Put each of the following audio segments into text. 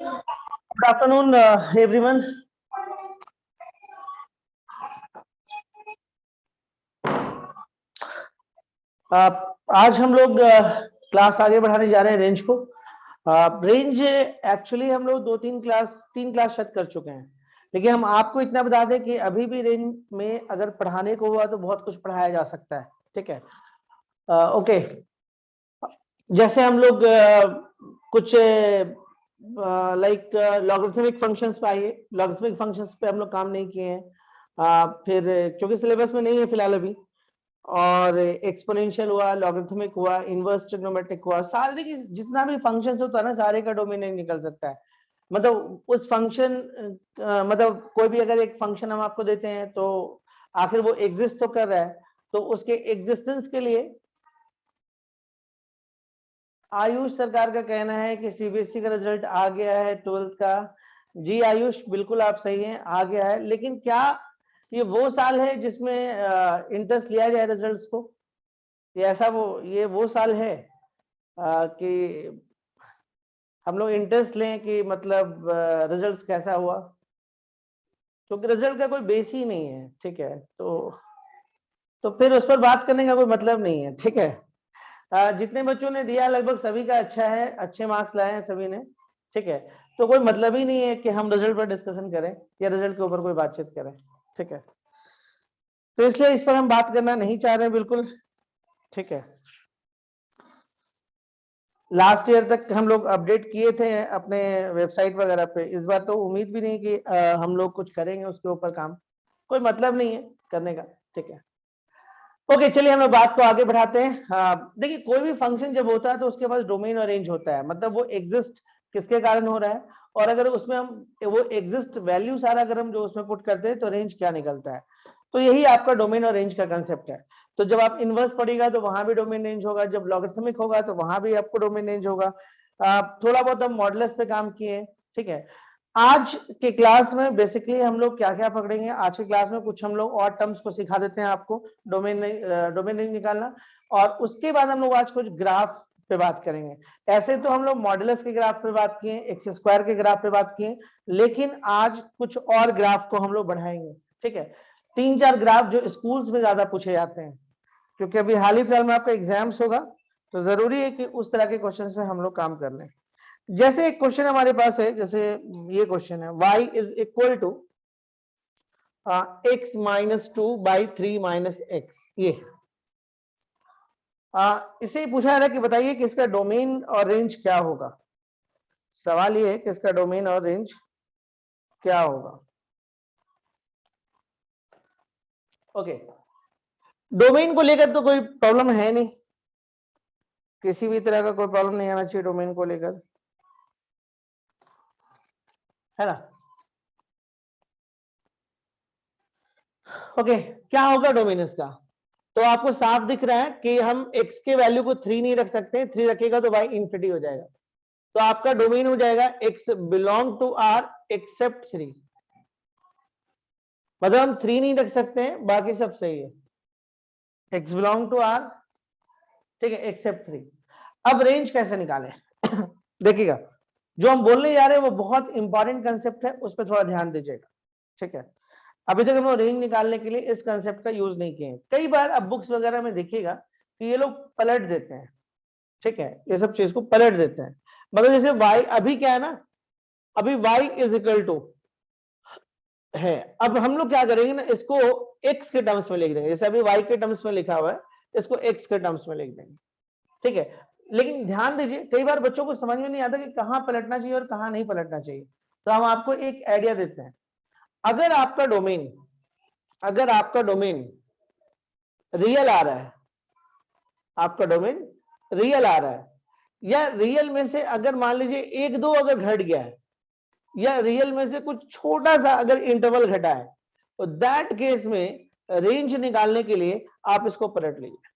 Good afternoon everyone. आज हम लोग क्लास आगे बढ़ाने जा रहे हैं रेंज को। रेंज एक्चुअली हम लोग तीन क्लास शायद कर चुके हैं, लेकिन हम आपको इतना बता दें कि अभी भी रेंज में अगर पढ़ाने को हुआ तो बहुत कुछ पढ़ाया जा सकता है। ठीक है, ओके। जैसे हम लोग कुछ लाइक लॉगरिथमिक फंक्शंस पे आइए। लॉगरिथमिक फंक्शंस पे हम लोग काम नहीं किए हैं, फिर क्योंकि सिलेबस में नहीं है फिलहाल अभी। और एक्सपोनेंशियल हुआ, लॉगरिथमिक हुआ, इनवर्स ट्रिग्नोमेट्रिक हुआ, सारे देखिए जितना भी फंक्शंस होता है ना, सारे का डोमेन नहीं निकल सकता है। मतलब उस फंक्शन मतलब कोई भी अगर एक फंक्शन हम आपको देते हैं तो आखिर वो एग्जिस्ट तो कर रहा है, तो उसके एग्जिस्टेंस के लिए आयुष सरकार का कहना है कि सीबीएसई का रिजल्ट आ गया है 12th का। जी आयुष, बिल्कुल आप सही हैं, आ गया है। लेकिन क्या ये वो साल है जिसमें इंटरेस्ट लिया जाए रिजल्ट्स को? ये वो साल है कि हम लोग इंटरेस्ट लें कि मतलब रिजल्ट्स कैसा हुआ? क्योंकि रिजल्ट का कोई बेस ही नहीं है। ठीक है, तो फिर उस पर बात करने का कोई मतलब नहीं है। ठीक है, जितने बच्चों ने दिया लगभग सभी का अच्छा है, अच्छे मार्क्स लाए हैं सभी ने। ठीक है, तो कोई मतलब ही नहीं है कि हम रिजल्ट पर डिस्कशन करें या रिजल्ट के ऊपर कोई बातचीत करें। ठीक है, तो इसलिए इस पर हम बात करना नहीं चाह रहे हैं बिल्कुल। ठीक है, लास्ट ईयर तक हम लोग अपडेट किए थे अपने वेबसाइट वगैरह पे। इस बार तो उम्मीद भी नहीं कि हम लोग कुछ करेंगे उसके ऊपर काम, कोई मतलब नहीं है करने का। ठीक है, ओके, चलिए हम लोग बात को आगे बढ़ाते हैं। देखिए, कोई भी फंक्शन जब होता है तो उसके पास डोमेन और रेंज होता है। मतलब वो एग्जिस्ट किसके कारण हो रहा है, और अगर उसमें हम वो एग्जिस्ट वैल्यू सारा अगर हम जो उसमें पुट करते हैं तो रेंज क्या निकलता है। तो यही आपका डोमेन और रेंज का कंसेप्ट है। तो जब आप इनवर्स पढ़ेगा तो वहां भी डोमेन रेंज होगा, जब लॉगरिथमिक होगा तो वहां भी आपको डोमेन रेंज होगा। थोड़ा बहुत हम मॉडुलस पे काम किए। ठीक है, आज के क्लास में बेसिकली हम लोग क्या क्या पकड़ेंगे, आज के क्लास में कुछ हम लोग और टर्म्स को सिखा देते हैं आपको, डोमेन रेंज निकालना। और उसके बाद हम लोग आज कुछ ग्राफ पे बात करेंगे। ऐसे तो हम लोग मॉडुलस के ग्राफ पे बात किए, एक्स स्क्वायर के ग्राफ पे बात किए, लेकिन आज कुछ और ग्राफ को हम लोग बढ़ाएंगे। ठीक है, 3-4 ग्राफ जो स्कूल्स में ज्यादा पूछे जाते हैं, क्योंकि अभी हाल ही फिलहाल में आपका एग्जाम्स होगा, तो जरूरी है कि उस तरह के क्वेश्चन पे हम लोग काम कर लें। जैसे एक क्वेश्चन हमारे पास है, जैसे ये क्वेश्चन है, y is equal to x minus 2/3 - x। ये इसे ही पूछा है कि बताइए कि इसका डोमेन और रेंज क्या होगा। सवाल ये है कि इसका डोमेन और रेंज क्या होगा। ओके, डोमेन को लेकर तो कोई प्रॉब्लम है नहीं, किसी भी तरह का कोई प्रॉब्लम नहीं आना चाहिए डोमेन को लेकर, है ना। ओके, क्या होगा डोमेन इसका? तो आपको साफ दिख रहा है कि हम x के वैल्यू को 3 नहीं रख सकते, 3 रखेगा तो y इंफिनिटी हो जाएगा। तो आपका डोमेन हो जाएगा x belong to r except 3। मतलब हम 3 नहीं रख सकते हैं, बाकी सब सही है। x बिलोंग टू r, ठीक है, एक्सेप्ट 3। अब रेंज कैसे निकालें? देखिएगा, जो हम बोलने जा रहे हैं वो बहुत इंपॉर्टेंट कंसेप्ट है, उस पर थोड़ा ध्यान दीजिएगा। ठीक है, अभी तक हम लोग रेंज निकालने के लिए इस कंसेप्ट का यूज नहीं किए हैं। कई बार अब बुक्स वगैरह में देखिएगा कि ये लोग पलट देते हैं। ठीक है, ये सब चीज को पलट देते हैं। मतलब जैसे y अभी क्या है ना, अभी y इज इक्वल टू है। अब हम लोग क्या करेंगे ना, इसको x के टर्म्स में लिख देंगे। जैसे अभी y के टर्म्स में लिखा हुआ है, इसको x के टर्म्स में लिख देंगे। ठीक है, लेकिन ध्यान दीजिए, कई बार बच्चों को समझ में नहीं आता कि कहां पलटना चाहिए और कहां नहीं पलटना चाहिए। तो हम आपको एक आइडिया देते हैं। अगर आपका डोमेन रियल आ रहा है, आपका डोमेन रियल आ रहा है, या रियल में से अगर मान लीजिए 1-2 अगर घट गया है, या रियल में से कुछ छोटा सा अगर इंटरवल घटा है, तो दैट केस में रेंज निकालने के लिए आप इसको पलट लीजिए।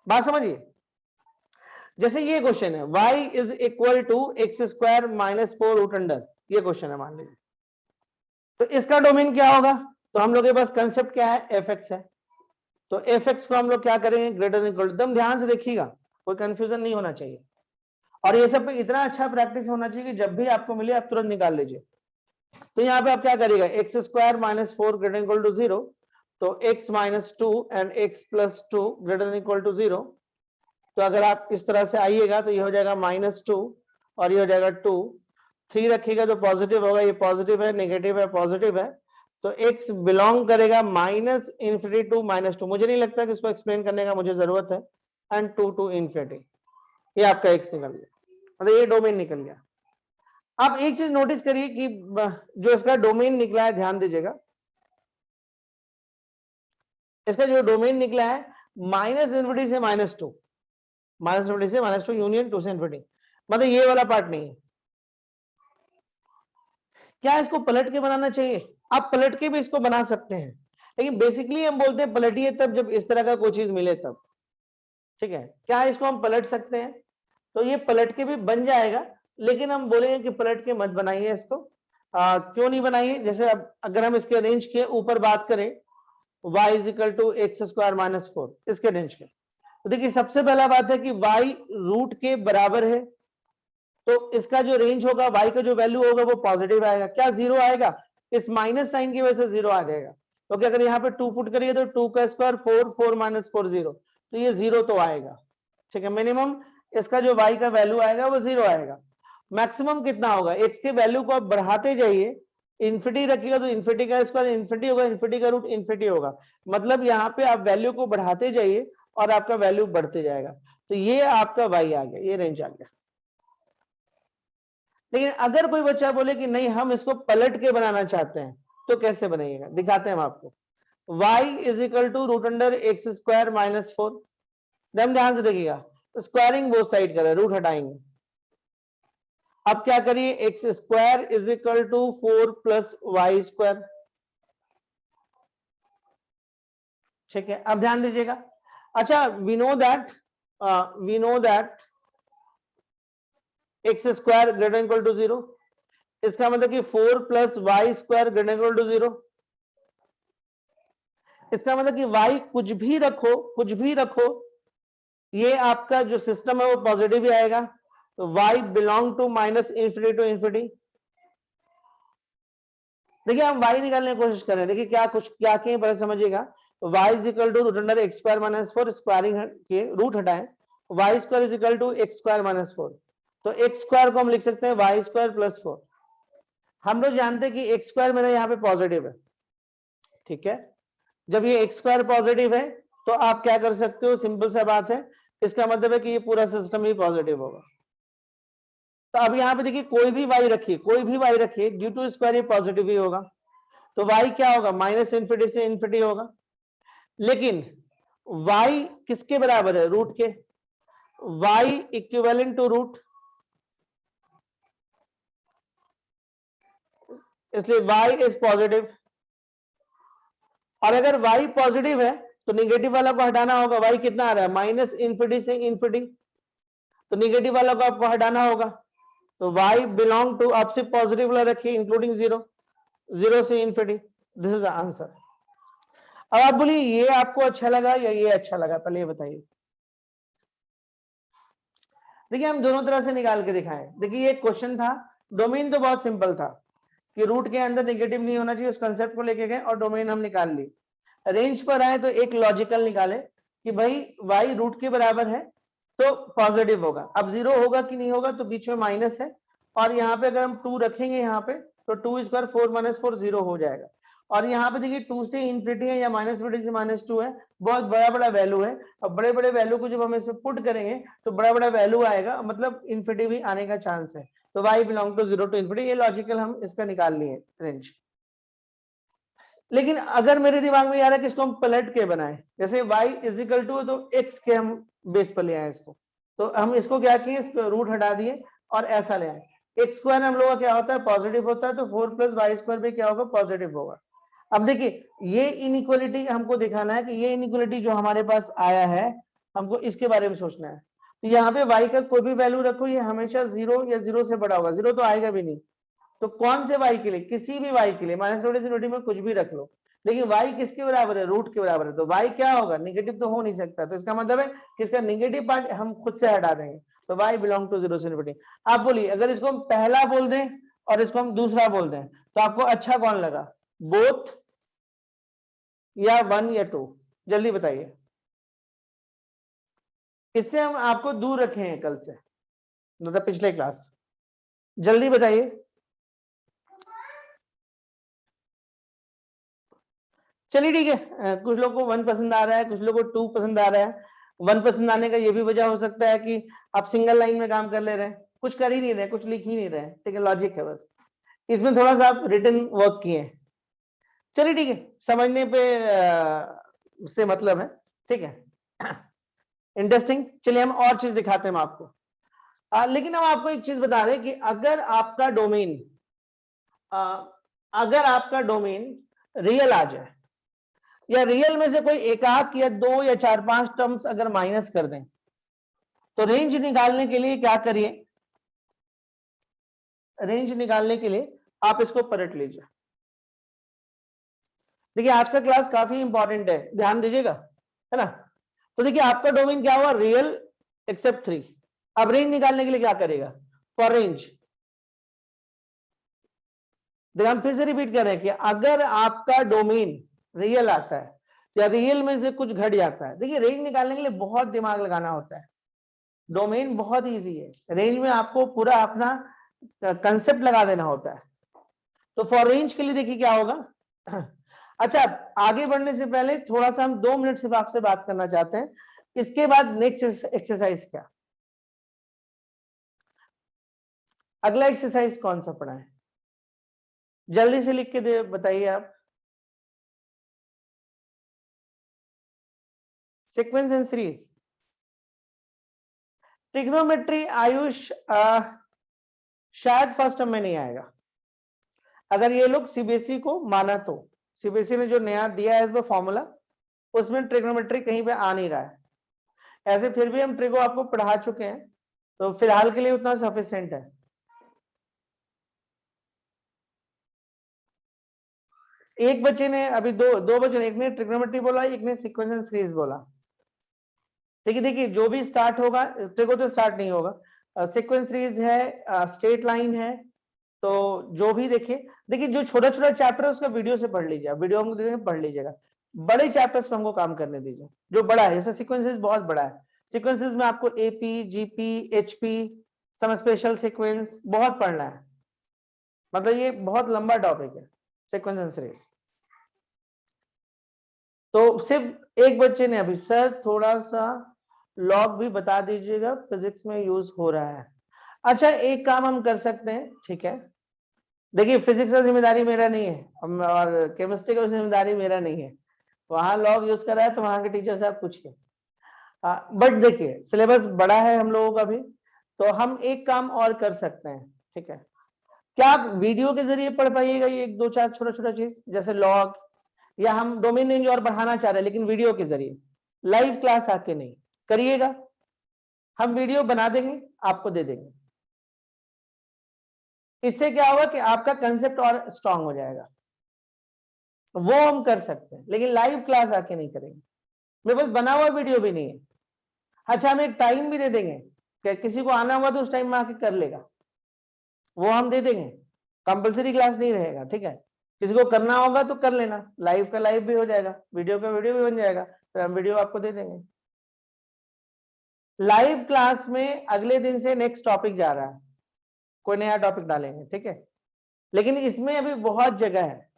बात समझिए, जैसे ये क्वेश्चन है, y is equal to x² - 4 root under, ये क्वेश्चन है मान लीजिए। तो इसका डोमेन क्या होगा? तो हम लोग के पास कंसेप्ट क्या है, fx है। तो fx को हम लोग क्या करेंगे, ग्रेटर देन इक्वल टू। एकदम ध्यान से देखिएगा, कोई कंफ्यूजन नहीं होना चाहिए। और ये सब पे इतना अच्छा प्रैक्टिस होना चाहिए कि जब भी आपको मिले आप तुरंत निकाल लीजिए। तो यहाँ पे आप क्या करिएगा, x square minus 4 greater equal to 0, तो x minus 2 and x plus 2 greater equal to 0। तो अगर आप इस तरह से आइएगा तो ये हो जाएगा -2 और ये हो जाएगा 2। 3 रखिएगा तो पॉजिटिव होगा, ये पॉजिटिव है, नेगेटिव है, पॉजिटिव है, तो x बिलोंग करेगा माइनस इन्फिनिटी टू -2। मुझे नहीं लगता कि इसको एक्सप्लेन करने का मुझे जरूरत है। एंड 2 टू इन्फिनिटी, ये आपका x निकल गया, मतलब ये डोमेन निकल गया। आप एक चीज नोटिस करिए कि जो इसका डोमेन निकला है, ध्यान दीजिएगा, इसका जो डोमेन निकला है माइनस इन्फिनिटी से -2, माइनस इन्फिनिटी से -2 यूनियन 2 से इन्फिनिटी, मतलब ये वाला पार्ट नहीं है। क्या इसको पलट के बनाना चाहिए? आप पलट के भी इसको बना सकते हैं, लेकिन बेसिकली हम बोलते हैं पलटिए तब जब इस तरह का कोई चीज मिले तब। ठीक है, क्या इसको हम पलट सकते हैं? तो ये पलट के भी बन जाएगा, लेकिन हम बोलेंगे कि पलट के मत बनाइए इसको। क्यों नहीं बनाइए? जैसे अब अगर हम इसके रेंज के ऊपर बात करें, y is equal to x square minus 4, इसके रेंज के, तो देखिए सबसे पहला बात है कि y रूट के बराबर है, तो इसका जो रेंज होगा, y का जो वैल्यू होगा वो पॉजिटिव आएगा। क्या जीरो आएगा? इस माइनस साइन की वजह से जीरो आ जाएगा, क्योंकि अगर यहाँ पे 2 पुट करिए तो 2 का स्क्वायर 4, 4 माइनस 4 0, तो ये जीरो तो आएगा। ठीक है, मिनिमम इसका जो y का वैल्यू आएगा वो जीरो आएगा। मैक्सिमम कितना होगा? x के वैल्यू को आप बढ़ाते जाइए, इन्फिनिटी रखिएगा तो इन्फिनिटी का स्क्वायर इन्फिनिटी होगा, इन्फिनिटी का रूट इन्फिनिटी होगा, मतलब यहाँ पे आप वैल्यू को बढ़ाते जाइए और आपका वैल्यू बढ़ते जाएगा। तो ये आपका y आ गया, ये रेंज आ गया। लेकिन अगर कोई बच्चा बोले कि नहीं हम इसको पलट के बनाना चाहते हैं, तो कैसे बनाइएगा, दिखाते हैं हम आपको। y is equal to root under x square minus 4, ध्यान से देखिएगा, स्क्वायरिंग बोथ साइड कर रहे हैं, रूट हटाएंगे। अब क्या करिए, x square is equal to 4 plus y square. ठीक है, अब ध्यान दीजिएगा। अच्छा, we know that x square greater equal to 0, इसका मतलब कि 4 plus y square greater equal to 0। इसका मतलब कि y कुछ भी रखो, कुछ भी रखो, ये आपका जो सिस्टम है वो पॉजिटिव ही आएगा। तो y belong to minus infinity to infinity. देखिए हम y निकालने की कोशिश कर रहे हैं, देखिए क्या किए पहले समझिएगा। y is equal to root under x square minus 4, squaring के रूट हटाएं, y square is equal to x square minus 4, तो एक्स स्क्वायर को हम लिख सकते हैं वाई स्क्वायर प्लस 4। हम लोग जानते हैं कि एक्स स्क्वायर मेरा यहाँ पे पॉजिटिव है। ठीक है, जब ये एक्स स्क्वायर पॉजिटिव है तो आप क्या कर सकते हो, सिंपल सा बात है, इसका मतलब है कि ये पूरा सिस्टम ही पॉजिटिव होगा। तो अब यहाँ पे देखिए कोई भी y रखिए, कोई भी y रखिए, ड्यू टू स्क्वायर ये पॉजिटिव ही होगा, तो y क्या होगा, माइनस इन्फिनिटी से इन्फिनिटी होगा। लेकिन y किसके बराबर है, रूट के, y इक्विवेलेंट टू रूट, इसलिए y इज पॉजिटिव। और अगर y पॉजिटिव है तो निगेटिव वाला को हटाना होगा, y कितना आ रहा है, माइनस इन्फिनिटी से इन्फिनिटी, तो निगेटिव वाला को आपको हटाना होगा। तो y बिलोंग टू, आप सिर्फ पॉजिटिव वाला रखिए इंक्लूडिंग 0, 0 से infinity, this is the answer. अब आप बोलिए ये आपको अच्छा लगा या ये अच्छा लगा, पहले ये बताइए। देखिए हम दोनों तरह से निकाल के दिखाएं। देखिए ये क्वेश्चन था, डोमेन तो बहुत सिंपल था कि रूट के अंदर नेगेटिव नहीं होना चाहिए, उस कंसेप्ट को लेके गए और डोमेन हम निकाल ली। रेंज पर आए तो एक लॉजिकल निकाले कि भाई y रूट के बराबर है तो पॉजिटिव होगा, अब 0 होगा कि नहीं होगा, तो बीच में माइनस है, और यहाँ पे अगर हम 2 रखेंगे यहाँ पे तो 2 स्क्वायर 4 माइनस 4 0 हो जाएगा। और यहाँ पे देखिए 2 से इन्फिनिटी है या माइनस इन्फिनिटी से -2 है, बहुत बड़ा बड़ा वैल्यू है। अब बड़े बड़े वैल्यू को जब हम इसमें पुट करेंगे तो बड़ा बड़ा वैल्यू आएगा, मतलब इन्फिनिटी भी आने का चांस है। तो y belong to 0 to infinity, ये लॉजिकल हम इसका निकाल लिए रेंज। लेकिन अगर मेरे दिमाग में आ रहा है कि इसको हम पलट के बनाएं, जैसे y इज इक्वल टू, तो x के हम बेस पर ले आए इसको, तो हम इसको क्या किए, इसको रूट हटा दिए और ऐसा ले आए। एक्स स्क्वायर हम लोग का क्या होता है, पॉजिटिव होता है, तो 4 प्लस वाई स्क्वायर भी क्या होगा, पॉजिटिव होगा। अब देखिए ये इनइक्वालिटी हमको दिखाना है कि ये इनइक्वालिटी जो हमारे पास आया है, हमको इसके बारे में सोचना है। तो यहाँ पे y का कोई भी वैल्यू रखो, ये हमेशा 0 या 0 से बड़ा होगा, 0 तो आएगा भी नहीं। तो कौन से y के लिए, किसी भी y के लिए, माइनस इन्फिनिटी में कुछ भी रख लो, लेकिन y किसके बराबर है, रूट के बराबर है, तो y क्या होगा, निगेटिव तो हो नहीं सकता। तो इसका मतलब है कि इसका निगेटिव पार्ट हम खुद से हटा देंगे, तो y बिलोंग टू जीरो से इन्फिनिटी। आप बोलिए अगर इसको हम पहला बोल दें और इसको हम दूसरा बोल दें तो आपको अच्छा कौन लगा, बोथ या 1 या 2? जल्दी बताइए, इससे हम आपको दूर रखे हैं कल से, मतलब पिछले क्लास। जल्दी बताइए, चलिए ठीक है। कुछ लोग को 1 पसंद आ रहा है, कुछ लोग को 2 पसंद आ रहा है। 1 पसंद आने का ये भी वजह हो सकता है कि आप सिंगल लाइन में काम कर ले रहे हैं, कुछ कर ही नहीं रहे, कुछ लिख ही नहीं रहे, ठीक है, लॉजिक है बस, इसमें थोड़ा सा आप रिटन वर्क किए हैं। चलिए ठीक है, समझने पे से मतलब है, ठीक है, इंटरेस्टिंग। चलिए हम और चीज दिखाते हैं हम आपको। लेकिन हम आपको एक चीज बता दें कि अगर आपका डोमेन रियल आ जाए, या रियल में से कोई एकाक या 2 या 4-5 टर्म्स अगर माइनस कर दें, तो रेंज निकालने के लिए क्या करिए, रेंज निकालने के लिए आप इसको पलट लीजिए। देखिए आज का क्लास काफी इंपॉर्टेंट है, ध्यान दीजिएगा, है ना। तो देखिए आपका डोमेन क्या हुआ, रियल एक्सेप्ट 3। अब रेंज निकालने के लिए क्या करेगा, फॉर रेंज, देखिए हम फिर से रिपीट कर रहे हैं कि अगर आपका डोमेन रियल आता है या रियल में से कुछ घट जाता है, देखिए रेंज निकालने के लिए बहुत दिमाग लगाना होता है, डोमेन बहुत इजी है, रेंज में आपको पूरा अपना कंसेप्ट लगा देना होता है। तो फॉर रेंज के लिए देखिए क्या होगा। अच्छा, आगे बढ़ने से पहले थोड़ा सा हम 2 मिनट सिर्फ आपसे बात करना चाहते हैं, इसके बाद नेक्स्ट एक्सरसाइज क्या, अगला एक्सरसाइज कौन सा पढ़ा है, जल्दी से लिख के दे बताइए आप। Sequence and series, trigonometry Ayush शायद फर्स्ट टर्म में नहीं आएगा, अगर ये लोग सीबीएसई को माना तो। सीबीएसई ने जो नया दिया है वो फॉर्मूला, उसमें ट्रिग्नोमेट्री कहीं पे आ नहीं रहा है। ऐसे फिर भी हम ट्रिगो आपको पढ़ा चुके हैं, तो फिलहाल के लिए उतना सफिशिएंट है। एक बच्चे ने अभी दो बच्चे ने, एक ने ट्रिग्नोमेट्री बोला, एक ने सीक्वेंस एंड सीरीज बोला। देखिए देखिए जो भी स्टार्ट होगा, ट्रिगो तो स्टार्ट नहीं होगा, सीक्वेंस सीरीज है, स्ट्रेट लाइन है, तो जो भी देखिए जो छोटा छोटा चैप्टर है उसका वीडियो से पढ़ लीजिए, वीडियो हमको दे पढ़ लीजिएगा, बड़े चैप्टर्स पे हमको काम करने दीजिए जो बड़ा है, जैसे सीक्वेंसेस बहुत बड़ा है, सीक्वेंसेस में आपको AP GP HP some special sequence बहुत पढ़ना है, मतलब ये बहुत लंबा टॉपिक है सीक्वेंस एंड सीरीज। तो सिर्फ एक बच्चे ने अभी, सर थोड़ा सा लॉग भी बता दीजिएगा, फिजिक्स में यूज हो रहा है। अच्छा एक काम हम कर सकते हैं, ठीक है, देखिए फिजिक्स का जिम्मेदारी मेरा नहीं है और केमिस्ट्री का जिम्मेदारी मेरा नहीं है, वहां लॉग यूज कर रहा है तो वहां के टीचर साहब पूछिए। बट देखिए सिलेबस बड़ा है हम लोगों का भी, तो हम एक काम और कर सकते हैं, ठीक है, क्या आप वीडियो के जरिए पढ़ पाइएगा ये 1-2-4 छोटा छोटा चीज, जैसे लॉग, या हम डोमेन रेंज और बढ़ाना चाह रहे हैं लेकिन वीडियो के जरिए, लाइव क्लास आके नहीं करिएगा, हम वीडियो बना देंगे आपको दे देंगे, इससे क्या होगा कि आपका कंसेप्ट और स्ट्रांग हो जाएगा, वो हम कर सकते हैं, लेकिन लाइव क्लास आके नहीं करेंगे, मेरे पास बना हुआ वीडियो भी नहीं है। अच्छा हम एक टाइम भी दे देंगे कि किसी को आना हुआ तो उस टाइम में आके कर लेगा, वो हम दे देंगे, कंपलसरी क्लास नहीं रहेगा, ठीक है, किसी को करना होगा तो कर लेना, लाइव का लाइव भी हो जाएगा, वीडियो का वीडियो भी बन जाएगा, फिर हम वीडियो आपको दे देंगे। लाइव क्लास में अगले दिन से नेक्स्ट टॉपिक जा रहा है, कोई नया टॉपिक डालेंगे, ठीक है, लेकिन इसमें अभी बहुत जगह है,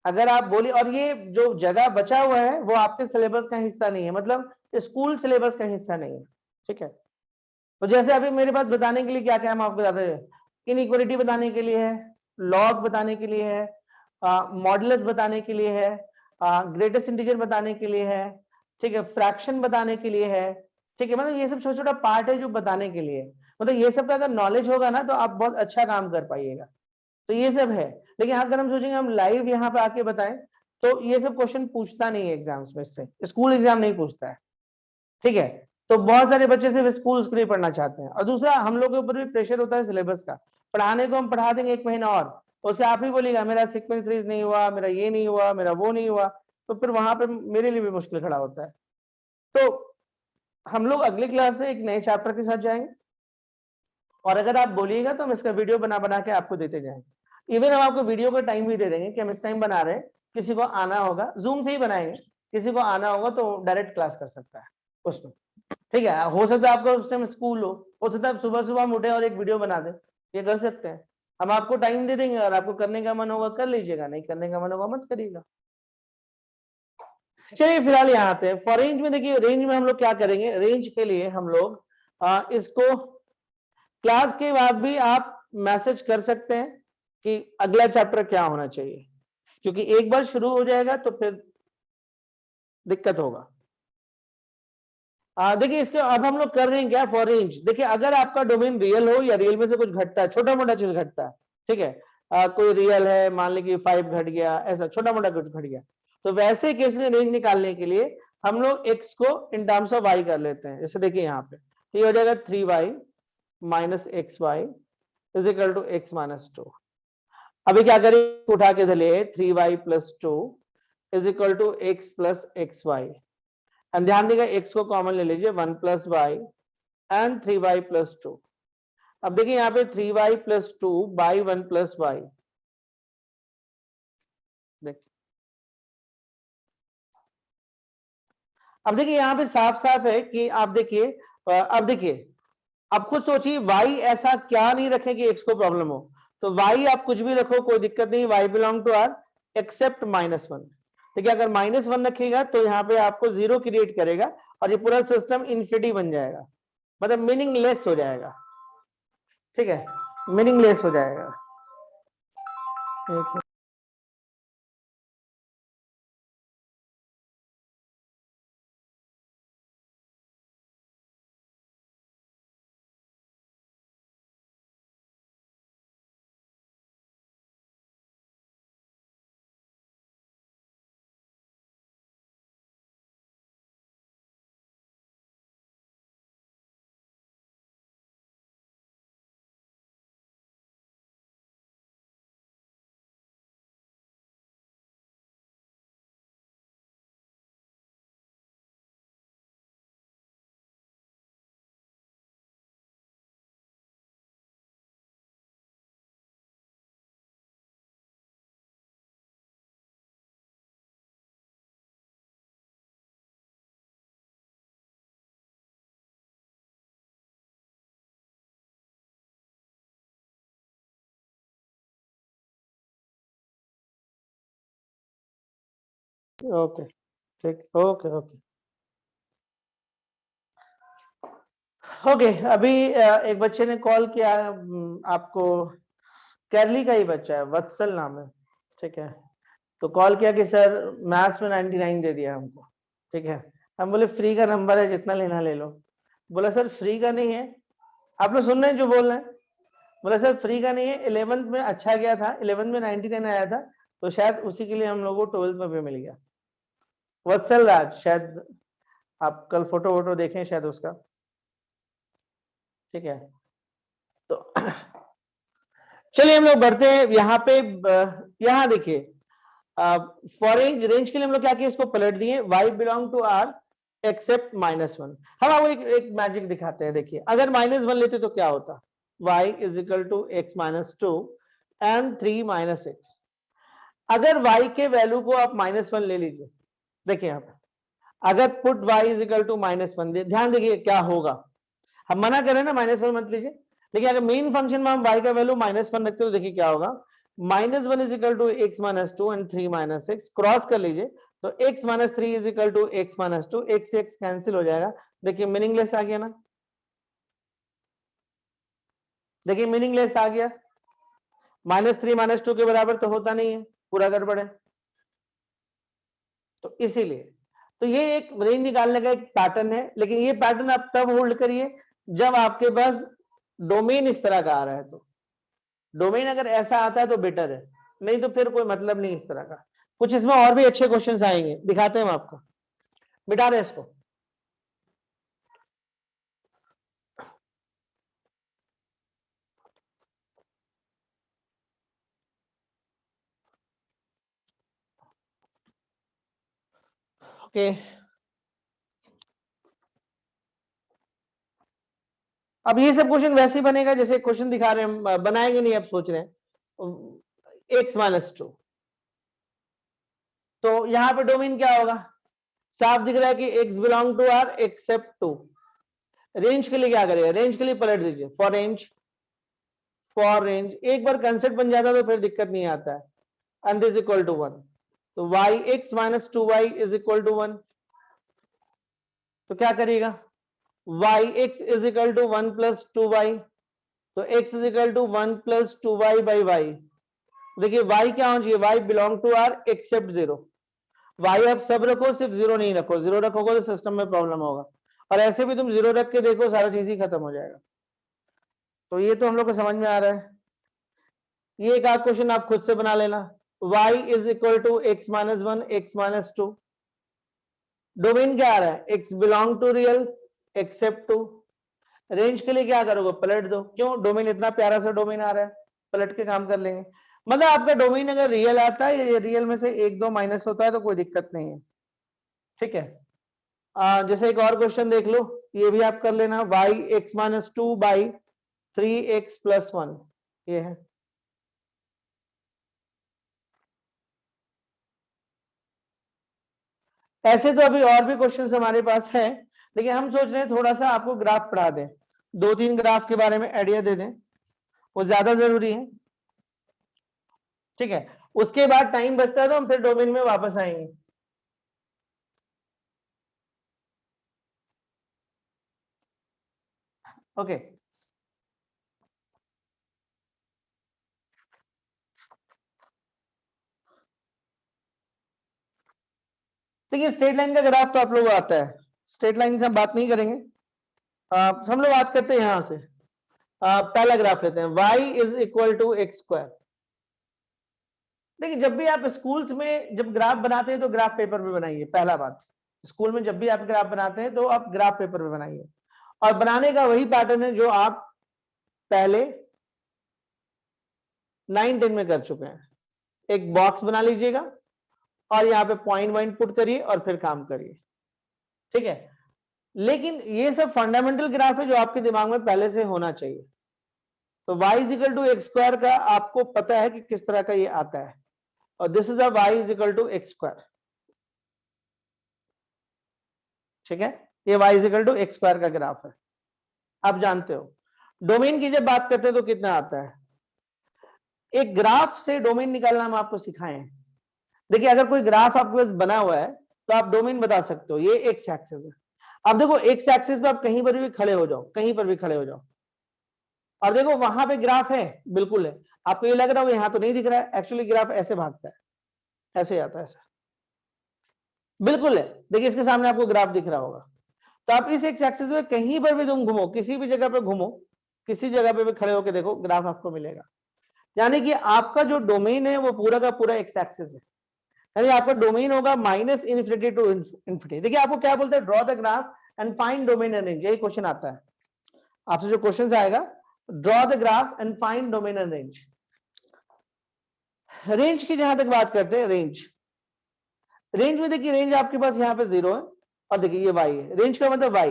अगर आप बोलिए, और ये जो जगह बचा हुआ है वो आपके सिलेबस का हिस्सा नहीं है, मतलब स्कूल सिलेबस का हिस्सा नहीं है, ठीक है। तो जैसे अभी मेरे पास बताने के लिए क्या क्या हम आपको बताते हैं, इनइक्वालिटी बताने के लिए है, लॉग बताने के लिए है, मॉडुलस बताने के लिए है, ग्रेटेस्ट इंटीजर बताने के लिए है, ठीक है, फ्रैक्शन बताने के लिए है, ठीक है, मतलब ये सब छोटा छोटा पार्ट है जो बताने के लिए, मतलब ये सब का अगर नॉलेज होगा ना तो आप बहुत अच्छा काम कर पाइएगा, तो ये सब है। लेकिन अगर हम सोचेंगे हम लाइव यहाँ पे आके बताएं तो ये सब क्वेश्चन पूछता नहीं है एग्जाम्स में, से स्कूल एग्जाम नहीं पूछता है, ठीक है, तो बहुत सारे बच्चे सिर्फ स्कूल के लिए पढ़ना चाहते हैं, और दूसरा हम लोग के ऊपर भी प्रेशर होता है सिलेबस का, पढ़ाने को हम पढ़ा देंगे 1 महीना और, उसके आप ही बोलिएगा मेरा सीक्वेंस सीरीज नहीं हुआ, मेरा ये नहीं हुआ, मेरा वो नहीं हुआ, तो फिर वहां पे मेरे लिए भी मुश्किल खड़ा होता है। तो हम लोग अगली क्लास से एक नए चैप्टर के साथ जाएंगे, और अगर आप बोलिएगा तो हम इसका वीडियो बना बना के आपको देते जाएंगे। इवन हम आपको वीडियो का टाइम भी दे देंगे कि हम इस टाइम बना रहे हैं, किसी को आना होगा जूम से ही बनाएंगे, किसी को आना होगा तो डायरेक्ट क्लास कर सकता है उसमें। ठीक है, हो सकता है आपका उस टाइम स्कूल हो सकता है सुबह सुबह हम उठे और एक वीडियो बना दें, ये कर सकते हैं। हम आपको टाइम दे देंगे और आपको करने का मन होगा कर लीजिएगा, नहीं करने का मन होगा मत करिएगा। चलिए फिलहाल यहाँ आते हैं फॉर रेंज में। देखिए रेंज में हम लोग क्या करेंगे, रेंज के लिए हम लोग इसको क्लास के बाद भी आप मैसेज कर सकते हैं कि अगला चैप्टर क्या होना चाहिए, क्योंकि एक बार शुरू हो जाएगा तो फिर दिक्कत होगा। देखिए इसके अब हम लोग कर रहे हैं क्या फॉर रेंज। देखिए अगर आपका डोमेन रियल हो या रियल में से कुछ घटता है, छोटा मोटा चीज घटता है, ठीक है, कोई रियल है मान लीजिए 5 घट गया, ऐसा छोटा मोटा कुछ घट गया, तो वैसे केस में रेंज निकालने के लिए हम लोग x को इन टर्म्स ऑफ y कर लेते हैं। जैसे देखिए यहाँ पे तो ये हो जाएगा 3y minus x y is equal to x minus 2। अभी क्या करें, उठा के धलिए 3y plus 2 is equal to x plus x y. And ध्यान देगा x को कॉमन ले लीजिए 1 plus Y and 3y plus 2। अब देखिए यहाँ पे 3y plus 2 by 1 plus Y. अब देखिए यहाँ पे साफ साफ है कि आप देखिए, अब देखिए अब खुद सोचिए y ऐसा क्या नहीं रखे कि x को प्रॉब्लम हो। तो y आप कुछ भी रखो कोई दिक्कत नहीं, y belong to R except -1। देखिए अगर -1 रखिएगा तो यहाँ पे आपको 0 क्रिएट करेगा और ये पूरा सिस्टम इन्फिनिटी बन जाएगा, मतलब मीनिंगलेस हो जाएगा। ठीक है, मीनिंगलेस हो जाएगा। ओके ठीक, ओके ओके ओके। अभी एक बच्चे ने कॉल किया, आपको कैरली का ही बच्चा है, वत्सल नाम है, ठीक है। तो कॉल किया कि सर मैथ्स में 99 दे दिया हमको, ठीक है। हम बोले फ्री का नंबर है जितना लेना ले लो। बोला सर फ्री का नहीं है, आप लोग सुन रहे हैं जो बोल रहे हैं। बोला सर फ्री का नहीं है, 11th में अच्छा गया था, 11th में 99 आया था, तो शायद उसी के लिए हम लोग को 12th में भी मिल गया। वत्सल राज, शायद आप कल फोटो वोटो देखें शायद उसका, ठीक है। तो चलिए हम लोग बढ़ते हैं यहाँ पे। यहाँ देखिए फॉर रेंज के लिए हम लोग क्या किए, इसको पलट दिए, y belong to r except -1। हम आपको एक मैजिक दिखाते हैं। देखिए अगर -1 लेते तो क्या होता, y is equal to x minus 2 and 3 minus x. अगर y के वैल्यू को आप -1 ले लीजिए, देखिए यहाँ पे अगर put y is equal to -1 दे, ध्यान देखिए क्या होगा। हम मना करें ना -1 मत लीजिए, लेकिन अगर मेन फंक्शन में हम y का वैल्यू -1 रखते तो देखिए क्या होगा, -1 is equal to x minus 2 and 3 minus x, cross कर लीजिए तो x minus 3 is equal to x minus 2, x से एक्स कैंसिल हो जाएगा। देखिए मीनिंगलेस आ गया ना, देखिए मीनिंगलेस आ गया। -3 -2 के बराबर तो होता नहीं है, पूरा गड़बड़ है। तो इसीलिए तो ये एक रेंज निकालने का एक पैटर्न है, लेकिन ये पैटर्न आप तब होल्ड करिए जब आपके पास डोमेन इस तरह का आ रहा है। तो डोमेन अगर ऐसा आता है तो बेटर है, नहीं तो फिर कोई मतलब नहीं इस तरह का। कुछ इसमें और भी अच्छे क्वेश्चंस आएंगे, दिखाते हैं हम आपको। मिटा रहे इसको। ओके अब ये सब क्वेश्चन वैसे ही बनेगा जैसे क्वेश्चन दिखा रहे हैं, बनाएंगे नहीं, अब सोच रहे हैं x-2। तो यहां पे डोमेन क्या होगा, साफ दिख रहा है कि x belong to R except two. Range के लिए क्या करेगा, रेंज के लिए पलट दीजिए, फॉर रेंज एक बार कंसेप्ट बन जाता तो फिर दिक्कत नहीं आता है। एंड इज इक्वल टू 1, तो y(x - 2y) is equal to 1। तो क्या करिएगा, y(x is equal to 1 + 2y), तो x is equal to 1 + 2y by y। देखिए y क्या होना चाहिए, y belong to R except 0। y आप सब रखो, सिर्फ 0 नहीं रखो, 0 रखोगे तो सिस्टम में प्रॉब्लम होगा, और ऐसे भी तुम 0 रख के देखो सारा चीज ही खत्म हो जाएगा। तो ये तो हम लोग को समझ में आ रहा है। ये एक आध क्वेश्चन आप खुद से बना लेना, y is equal to x - 1 x - 2। Domain क्या आ रहा है, x belong to real except two. Range के लिए क्या करोगे, पलट दो, क्यों, डोमेन इतना प्यारा सा डोमेन आ रहा है, पलट के काम कर लेंगे। मतलब आपका डोमेन अगर रियल आता है, ये रियल में से 1 2 माइनस होता है तो कोई दिक्कत नहीं है, ठीक है। जैसे एक और क्वेश्चन देख लो, ये भी आप कर लेना, y(x - 2 / 3x + 1), ये है। ऐसे तो अभी और भी क्वेश्चंस हमारे पास हैं, लेकिन हम सोच रहे हैं थोड़ा सा आपको ग्राफ पढ़ा दें, 2-3 ग्राफ के बारे में आइडिया दे दें, वो ज्यादा जरूरी है, ठीक है। उसके बाद टाइम बचता है तो हम फिर डोमेन में वापस आएंगे। ओके, देखिए स्ट्रेट लाइन का ग्राफ तो आप लोगों को आता है, स्ट्रेट लाइन से हम बात नहीं करेंगे। हम लोग बात करते हैं यहां से, पहला ग्राफ लेते हैं, y is equal to x²। देखिए जब भी आप स्कूल्स में जब ग्राफ बनाते हैं तो ग्राफ पेपर पे बनाइए, पहला बात, स्कूल में जब भी आप ग्राफ बनाते हैं तो आप ग्राफ पेपर पे बनाइए, और बनाने का वही पैटर्न है जो आप पहले 9-10 में कर चुके हैं। एक बॉक्स बना लीजिएगा और यहाँ पे पॉइंट वाइंट पुट करिए और फिर काम करिए, ठीक है। लेकिन ये सब फंडामेंटल ग्राफ है जो आपके दिमाग में पहले से होना चाहिए। तो y is equal to x² का आपको पता है कि किस तरह का ये आता है, और this is y is equal to x², ठीक है। ये y is equal to x² का ग्राफ है, आप जानते हो। डोमेन की जब बात करते हैं तो कितना आता है, एक ग्राफ से डोमेन निकालना हम आपको सिखाए हैं। देखिए अगर कोई ग्राफ आपके पास बना हुआ है तो आप डोमेन बता सकते हो, ये एक्स एक्सिस है। अब देखो एक्स एक्सिस पे आप कहीं पर भी खड़े हो जाओ, कहीं पर भी खड़े हो जाओ, और देखो वहां पे ग्राफ है, बिल्कुल है। आपको ये लग रहा है यहां तो नहीं दिख रहा है, एक्चुअली ग्राफ ऐसे भागता है, ऐसे आता है, ऐसा बिल्कुल है। देखिए इसके सामने आपको ग्राफ दिख रहा होगा। तो आप इस एक्स एक्सिस में कहीं पर भी तुम घूमो, किसी भी जगह पे घूमो, किसी जगह पे भी खड़े होकर देखो, ग्राफ आपको मिलेगा। यानी कि आपका जो डोमेन है वो पूरा का पूरा एक्स एक्सिस है, यानी आपका डोमेन होगा -इन्फिनिटी टू इन्फिनिटी। देखिए आपको क्या बोलते हैं, draw the graph and find domain and range, यही क्वेश्चन आता है आपसे, जो क्वेश्चन आएगा, draw the graph and find domain and range. Range की जहां तक बात करते हैं, रेंज में देखिए रेंज आपके पास यहाँ पे 0 है, और देखिए ये y है, रेंज का मतलब y।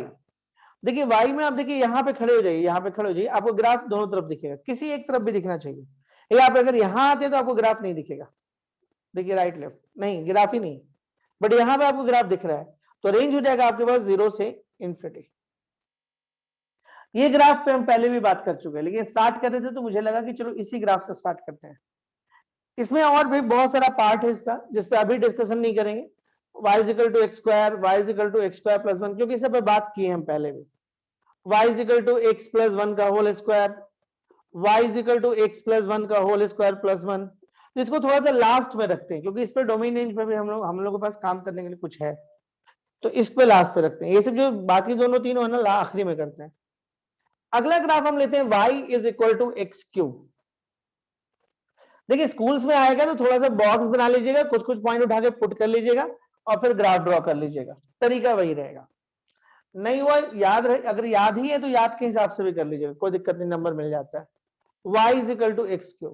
देखिए y में आप देखिए यहाँ पे खड़े हो जाइए, यहाँ पे खड़े हो जाइए, आपको ग्राफ दोनों तरफ दिखेगा, किसी एक तरफ भी दिखना चाहिए। ये आप अगर यहाँ आते हैं तो आपको ग्राफ नहीं दिखेगा, देखिए राइट लेफ्ट नहीं, ग्राफ ही नहीं, बट यहाँ पे आपको ग्राफ दिख रहा है, तो रेंज हो जाएगा आपके पास 0 से इन्फिनिटी। ये ग्राफ पे हम पहले भी बात कर चुके हैं, लेकिन स्टार्ट कर रहे थे तो मुझे लगा कि चलो इसी ग्राफ से स्टार्ट करते हैं। इसमें और भी बहुत सारा पार्ट है इसका, जिसपे अभी डिस्कशन नहीं करेंगे। y is equal to x², y is equal to x² + 1, क्योंकि इस पे बात की है हम पहले भी। y is equal to x + 1 का whole square, y is equal to x + 1 का होल स्क्वायर + 1। तो इसको थोड़ा सा लास्ट में रखते हैं, क्योंकि इस पे डोमेन रेंज पे भी हम लोग के पास काम करने के लिए कुछ है, तो इस पे लास्ट पे रखते हैं। ये सब जो बाकी दोनों तीनों है ना, आखिरी में करते हैं। अगला ग्राफ हम लेते हैं y is equal to x³। देखिए स्कूल्स में आएगा तो थोड़ा सा बॉक्स बना लीजिएगा, कुछ कुछ पॉइंट उठा के पुट कर लीजिएगा और फिर ग्राफ ड्रॉ कर लीजिएगा, तरीका वही रहेगा। नहीं हुआ याद रहे, अगर याद ही है तो याद के हिसाब से भी कर लीजिएगा, कोई दिक्कत नहीं, नंबर मिल जाता है। y is equal to x³।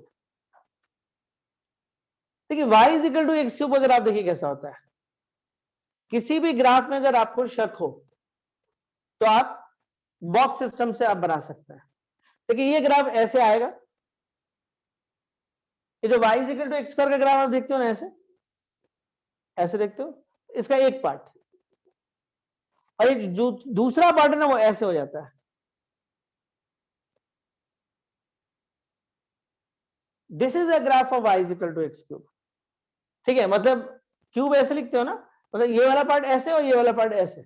देखिए y is equal to x³ अगर आप देखिए कैसा होता है, किसी भी ग्राफ में अगर आपको शक हो तो आप बॉक्स सिस्टम से आप बना सकते हैं। देखिए ये ग्राफ ऐसे आएगा, ये जो y equal to x square का ग्राफ आप देखते हो ना, ऐसे ऐसे देखते हो, इसका एक पार्ट, और ये जो दूसरा पार्ट है ना वो ऐसे हो जाता है। This is a graph of y equal to x cube. ठीक है, मतलब क्यूब ऐसे लिखते हो ना, मतलब ये वाला पार्ट ऐसे और ये वाला पार्ट ऐसे।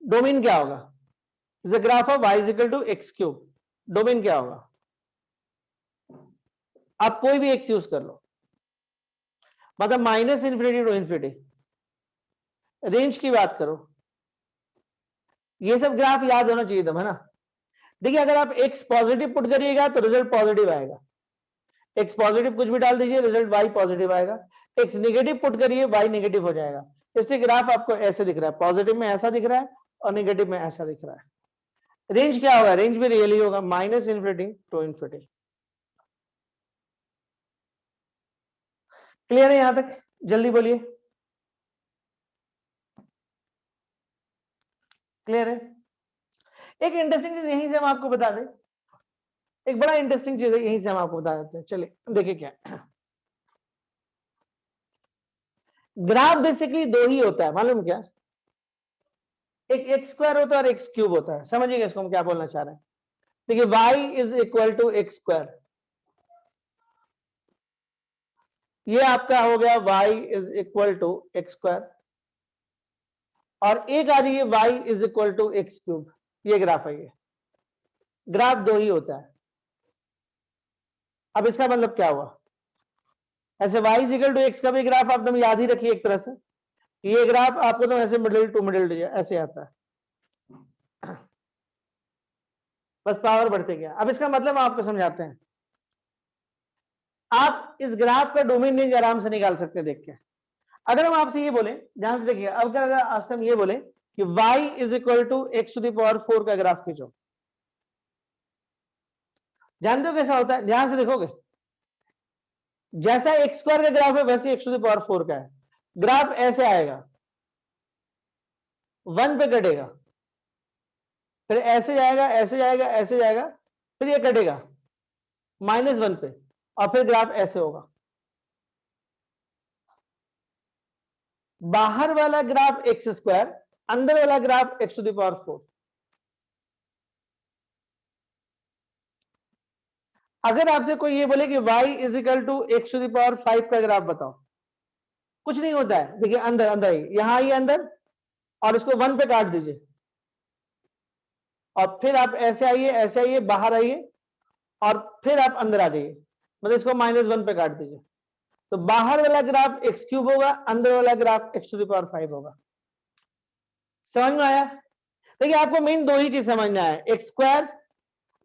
डोमेन क्या होगा? Is a graph of y equal to x cube. Domain क्या होगा? आप कोई भी एक्स यूज कर लो, मतलब minus infinity to infinity. Range की बात करो, ये सब ग्राफ याद होना चाहिए था, है ना। देखिए अगर आप एक्स पॉजिटिव पुट करिएगा तो रिजल्ट पॉजिटिव आएगा, एक्स पॉजिटिव कुछ भी डाल दीजिए रिजल्ट वाई पॉजिटिव आएगा, एक्स नेगेटिव पुट करिए वाई नेगेटिव हो जाएगा। इसलिए ग्राफ आपको ऐसे दिख रहा है, पॉजिटिव में ऐसा दिख रहा है और नेगेटिव में ऐसा दिख रहा है। रेंज क्या होगा? रेंज भी रियल ही होगा, minus infinity to infinity. Clear है यहां तक? जल्दी बोलिए, क्लियर है? एक इंटरेस्टिंग चीज यहीं से हम आपको बता दें, एक बड़ा इंटरेस्टिंग चीज है, यहीं से हम आपको बता देते हैं। चलिए देखिए क्या ग्राफ बेसिकली दो ही होता है, मालूम क्या? एक एक्स स्क्वायर होता है और एक्स क्यूब होता है। समझिएगा इसको हम क्या बोलना चाह रहे हैं। देखिए y is equal to x square, ये आपका हो गया y is equal to x square, और एक आ रही है y is equal to x cube. ये ग्राफ है, ये ग्राफ दो ही होता है। अब इसका मतलब क्या हुआ? ऐसे y is equal to x का भी ग्राफ आप तुम याद ही रखिए एक तरह से, ये ग्राफ आपको तो ऐसे मिडिल टू मिडिल ऐसे आता है, बस पावर बढ़ते गया। अब इसका मतलब आपको समझाते हैं, आप इस ग्राफ का डोमेन रेंज आराम से निकाल सकते हैं देख के। अगर हम आपसे ये बोले, ध्यान से देखिए, अब अगर आपसे हम ये बोले कि y is equal to x to the power 4 का ग्राफ खींचो, जानते हो कैसा होता है? ध्यान से देखोगे, जैसा एक्स स्क्वायर का ग्राफ है वैसे एक्स टू द पावर 4 का है। ग्राफ ऐसे आएगा, 1 पे कटेगा, फिर ऐसे जाएगा, ऐसे जाएगा, ऐसे जाएगा, फिर ये कटेगा -1 पे, और फिर ग्राफ ऐसे होगा। बाहर वाला ग्राफ एक्स स्क्वायर, अंदर वाला graph x to the power 4। अगर आपसे कोई ये बोले कि y is equal to x to the power 5 का ग्राफ बताओ, कुछ नहीं होता है। देखिए अंदर अंदर ही, यहां आइए अंदर, और इसको 1 पे काट दीजिए, और फिर आप ऐसे आइए, ऐसे आइए, बाहर आइए, और फिर आप अंदर आ जाइए, मतलब इसको -1 पे काट दीजिए। तो बाहर वाला ग्राफ एक्स क्यूब होगा, अंदर वाला graph x to the power 5 होगा। समझ में आया? देखिए आपको मेन दो ही चीज समझना है, एक्स स्क्वायर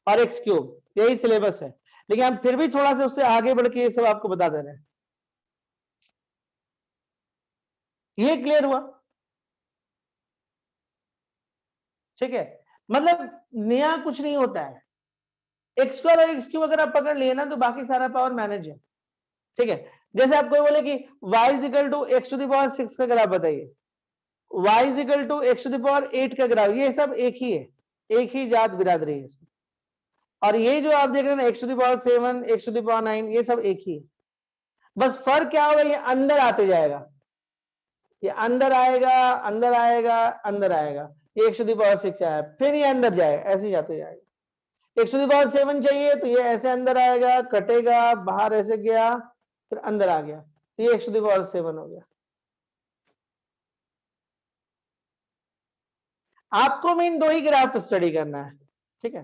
और एक्स क्यूब, यही सिलेबस है। लेकिन हम फिर भी थोड़ा सा उससे आगे बढ़ के ये सब आपको बता दे रहे हैं। ये क्लियर हुआ? ठीक है, मतलब नया कुछ नहीं होता है। एक्स स्क्वायर और एक्स क्यूब अगर आप पकड़ लिए ना तो बाकी सारा पावर मैनेज है। ठीक है, जैसे आपको बोले कि y is equal to x to the power 6 का ग्राफ बताइए, y is equal to x to the power 8 का ग्राफ, ये सब एक ही है, एक ही जात बिरादरी है। और ये जो आप देख रहे हैं ना, x to the power 7, x to the power 9, ये सब एक ही है। बस फर्क क्या होगा, ये अंदर आते जाएगा, ये अंदर आएगा, अंदर आएगा, अंदर आएगा। ये एक्स टू द पावर 6 आया, फिर ये अंदर जाएगा, ऐसे ही जाते जाएगा। एक्स टू द पावर 7 चाहिए तो ये ऐसे अंदर आएगा, कटेगा, बाहर ऐसे गया, फिर अंदर आ गया, तो ये एक्स टू द पावर 7 हो गया। आपको मेन दो ही ग्राफ स्टडी करना है। ठीक है,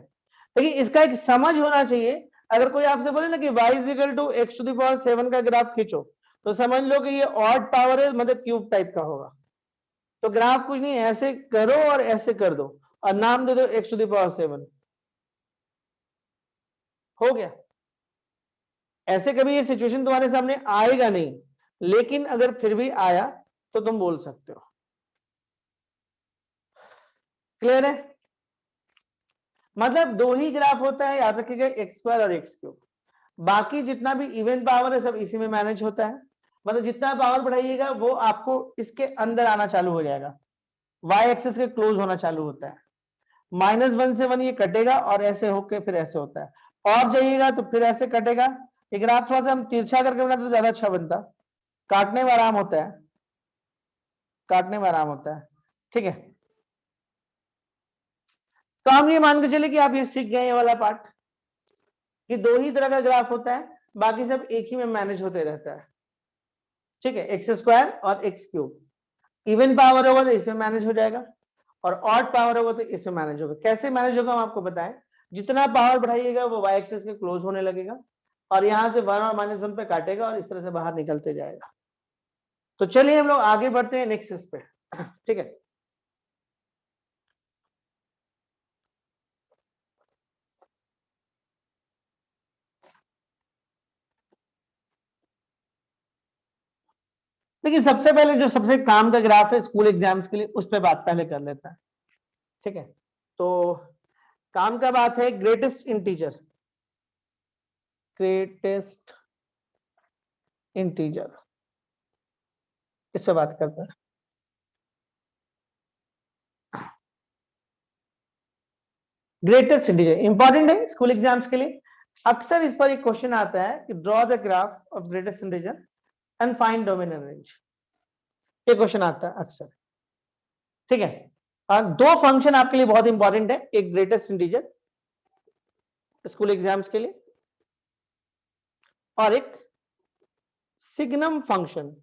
लेकिन इसका एक समझ होना चाहिए। अगर कोई आपसे बोले ना कि y is equal to x to the power 7 का ग्राफ खींचो, तो समझ लो कि ये ऑड पावर है, मतलब क्यूब टाइप का होगा। तो ग्राफ कुछ नहीं, ऐसे करो और ऐसे कर दो, और नाम दे दो एक्स टू द पावर 7, हो गया। ऐसे कभी ये सिचुएशन तुम्हारे सामने आएगा नहीं, लेकिन अगर फिर भी आया तो तुम बोल सकते हो। क्लियर है? मतलब दो ही ग्राफ होता है, याद रखिएगा, एक्स स्क्वायर और एक्स क्यूब। बाकी जितना भी इवन पावर है सब इसी में मैनेज होता है। मतलब जितना पावर बढ़ाइएगा वो आपको इसके अंदर आना चालू हो जाएगा, वाई एक्सिस के क्लोज होना चालू होता है। -1 से 1 ये कटेगा और ऐसे होके फिर ऐसे होता है, और जाइएगा तो फिर ऐसे कटेगा। ये ग्राफ थोड़ा सा हम तिरछा करके बनाते तो ज्यादा अच्छा बनता, काटने में आराम होता है, काटने में आराम होता है। ठीक है, तो हम ये मान के चले कि आप ये सीख गए ये वाला पार्ट कि दो ही तरह का ग्राफ होता है, बाकी सब एक ही में मैनेज होते रहता है। ठीक है, x² और x³। इवन पावर होगा तो इसमें मैनेज हो जाएगा, और ऑड पावर होगा तो इसमें मैनेज होगा। कैसे मैनेज होगा हम आपको बताएं, जितना पावर बढ़ाइएगा वो वाई एक्सिस के क्लोज होने लगेगा, और यहां से 1 और -1 पे काटेगा और इस तरह से बाहर निकलते जाएगा। तो चलिए हम लोग आगे बढ़ते हैं नेक्स्ट इस पे। ठीक है, देखिए सबसे पहले जो सबसे काम का ग्राफ है स्कूल एग्जाम्स के लिए, उस पर बात पहले कर लेता है। ठीक है, तो काम का बात है ग्रेटेस्ट इंटीजर, ग्रेटेस्ट इंटीजर, इस पे बात करते हैं। ग्रेटेस्ट इंटीजर इंपॉर्टेंट है स्कूल एग्जाम्स के लिए। अक्सर इस पर एक क्वेश्चन आता है कि draw the graph of greatest integer and find dominant range, ये क्वेश्चन आता है अक्सर। ठीक है, दो फंक्शन आपके लिए बहुत इंपॉर्टेंट है, एक ग्रेटेस्ट इंटीजर स्कूल एग्जाम्स के लिए, और एक सिग्नम फंक्शन।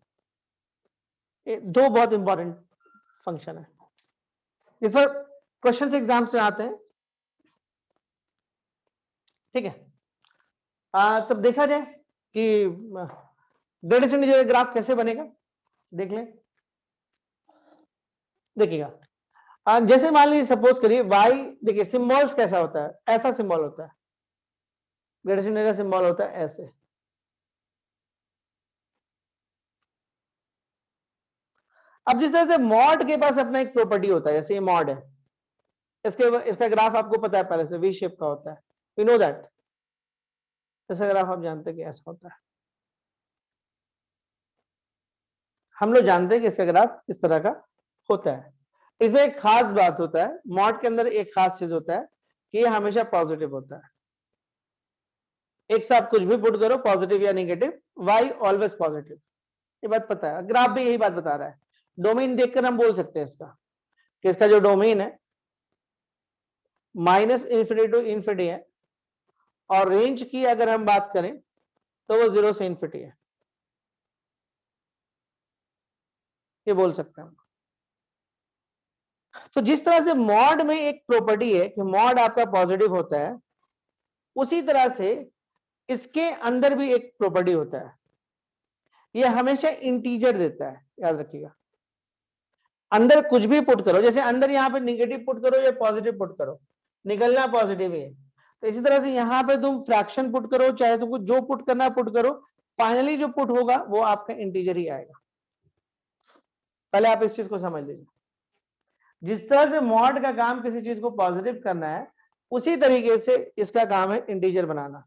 ये दो बहुत इंपॉर्टेंट फंक्शन है, इस पर क्वेश्चन एग्जाम्स में आते हैं। ठीक है, तब देखा जाए कि ग्रेटेस्ट इंटीजर ग्राफ कैसे बनेगा, देख लें। देखिएगा, जैसे मान लीजिए सपोज करिए y, देखिए सिंबल्स कैसा होता है, ऐसा सिंबल होता है, ग्रेटेस्ट इंटीजर का सिंबल होता है ऐसे। अब जिस तरह से मॉड के पास अपना एक प्रॉपर्टी होता है, जैसे ये मॉड है, इसका ग्राफ आपको पता है पहले से वी शेप का होता है, यू नो दैट, इसका ग्राफ आप जानते हैं कि ऐसा होता है। हम लोग जानते हैं कि इसका ग्राफ इस तरह का होता है। इसमें एक खास बात होता है, मॉड के अंदर एक खास चीज होता है कि ये हमेशा पॉजिटिव होता है। एक साथ कुछ भी पुट करो, पॉजिटिव या नेगेटिव, वाई ऑलवेज पॉजिटिव, ये बात पता है, ग्राफ भी यही बात बता रहा है। डोमेन देखकर हम बोल सकते हैं इसका कि इसका जो डोमेन है -∞ टू इन्फिनिटी है, और रेंज की अगर हम बात करें तो वो 0 से इन्फिनिटी है, ये बोल सकते हैं। तो जिस तरह से मॉड में एक प्रॉपर्टी है कि मॉड आपका पॉजिटिव होता है, उसी तरह से इसके अंदर भी एक प्रॉपर्टी होता है, ये हमेशा इंटीजर देता है, याद रखिएगा। अंदर कुछ भी पुट करो, जैसे अंदर यहां पे निगेटिव पुट करो या पॉजिटिव पुट करो, निकलना पॉजिटिव ही है। तो इसी तरह से यहां पे तुम फ्रैक्शन पुट करो, चाहे तुमको जो पुट करना पुट करो, फाइनली जो पुट होगा वो आपका इंटीजर ही आएगा। पहले आप इस चीज को समझ लीजिए, जिस तरह से मॉड का काम किसी चीज को पॉजिटिव करना है, उसी तरीके से इसका काम है इंटीजर बनाना।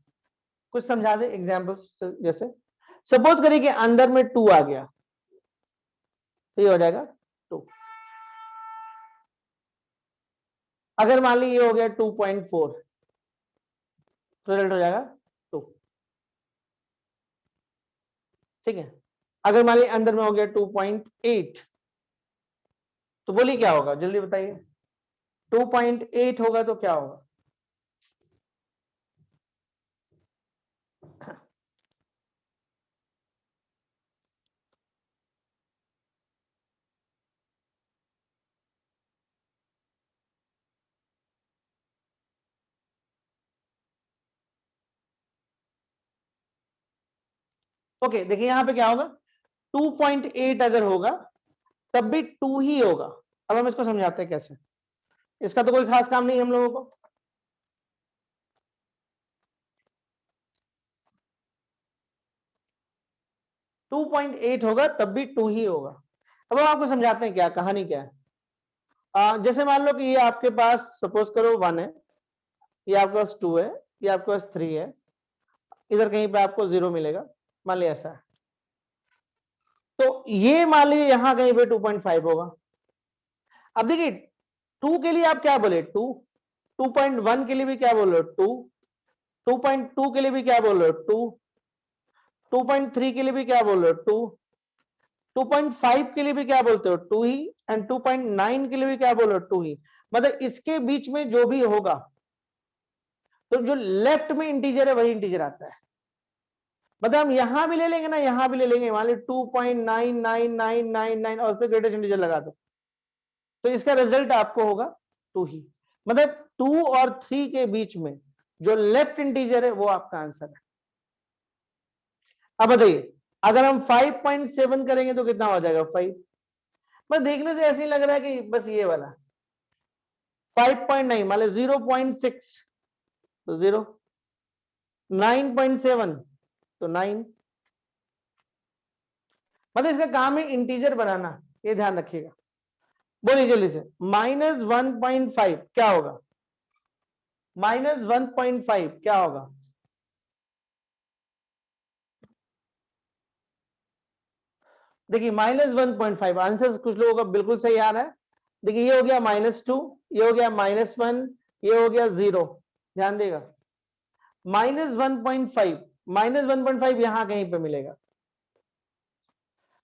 कुछ समझा दे एग्जाम्पल्स, जैसे सपोज करिए कि अंदर में 2 आ गया, तो ये हो जाएगा 2। अगर मान ली ये हो गया 2.4, तो रिजल्ट हो जाएगा 2। ठीक है, अगर मान ली अंदर में हो गया 2.8, तो बोलिए क्या होगा, जल्दी बताइए। 2.8 होगा तो क्या होगा, ओके देखिए यहां पे क्या होगा, 2.8 अगर होगा तब भी 2 ही होगा। अब हम इसको समझाते हैं कैसे, इसका तो कोई खास काम नहीं हम लोगों को। 2.8 होगा तब भी 2 ही होगा। अब हम आपको समझाते हैं क्या कहानी क्या है। जैसे मान लो कि ये आपके पास सपोज करो 1 है, ये आपके पास 2 है, ये आपके पास 3 है, इधर कहीं पे आपको 0 मिलेगा, मान लिया ऐसा है। तो ये मान लीजिए यहां कहीं पे 2.5 होगा। अब देखिए 2 के लिए आप क्या बोले, 2, 2.1 के लिए भी क्या बोल रहे हो, 2, 2.2 के लिए भी क्या बोल रहे हो, 2, 2.3 के लिए भी क्या बोल रहे हो, 2, 2.5 के लिए भी क्या बोलते हो, 2 ही, एंड 2.9 के लिए भी क्या बोल रहे हो, 2 ही। मतलब इसके बीच में जो भी होगा, तो जो लेफ्ट में इंटीजर है वही इंटीजर आता है। मतलब हम यहां भी ले लेंगे ना, यहां भी ले लेंगे, मान ली 2.99999 और फिर ग्रेटेस्ट इंटीजर लगा दो, तो इसका रिजल्ट आपको होगा 2 ही। मतलब 2 और 3 के बीच में जो लेफ्ट इंटीजर है वो आपका आंसर है। अब बताइए अगर हम 5.7 करेंगे तो कितना हो जाएगा, 5। बस देखने से ऐसे ही लग रहा है कि बस ये वाला 5.9 मान लो 0.6 तो 0, 9.7 तो 9। मतलब इसका काम है इंटीजर बनाना, ये ध्यान रखिएगा। बोलिए जल्दी से, -1.5 क्या होगा, -1.5 क्या होगा, देखिए -1.5 आंसर कुछ लोगों का बिल्कुल सही आ रहा है। देखिए ये हो गया -2, ये हो गया -1, ये हो गया 0। ध्यान देगा, -1.5, -1.5 यहां कहीं पे मिलेगा।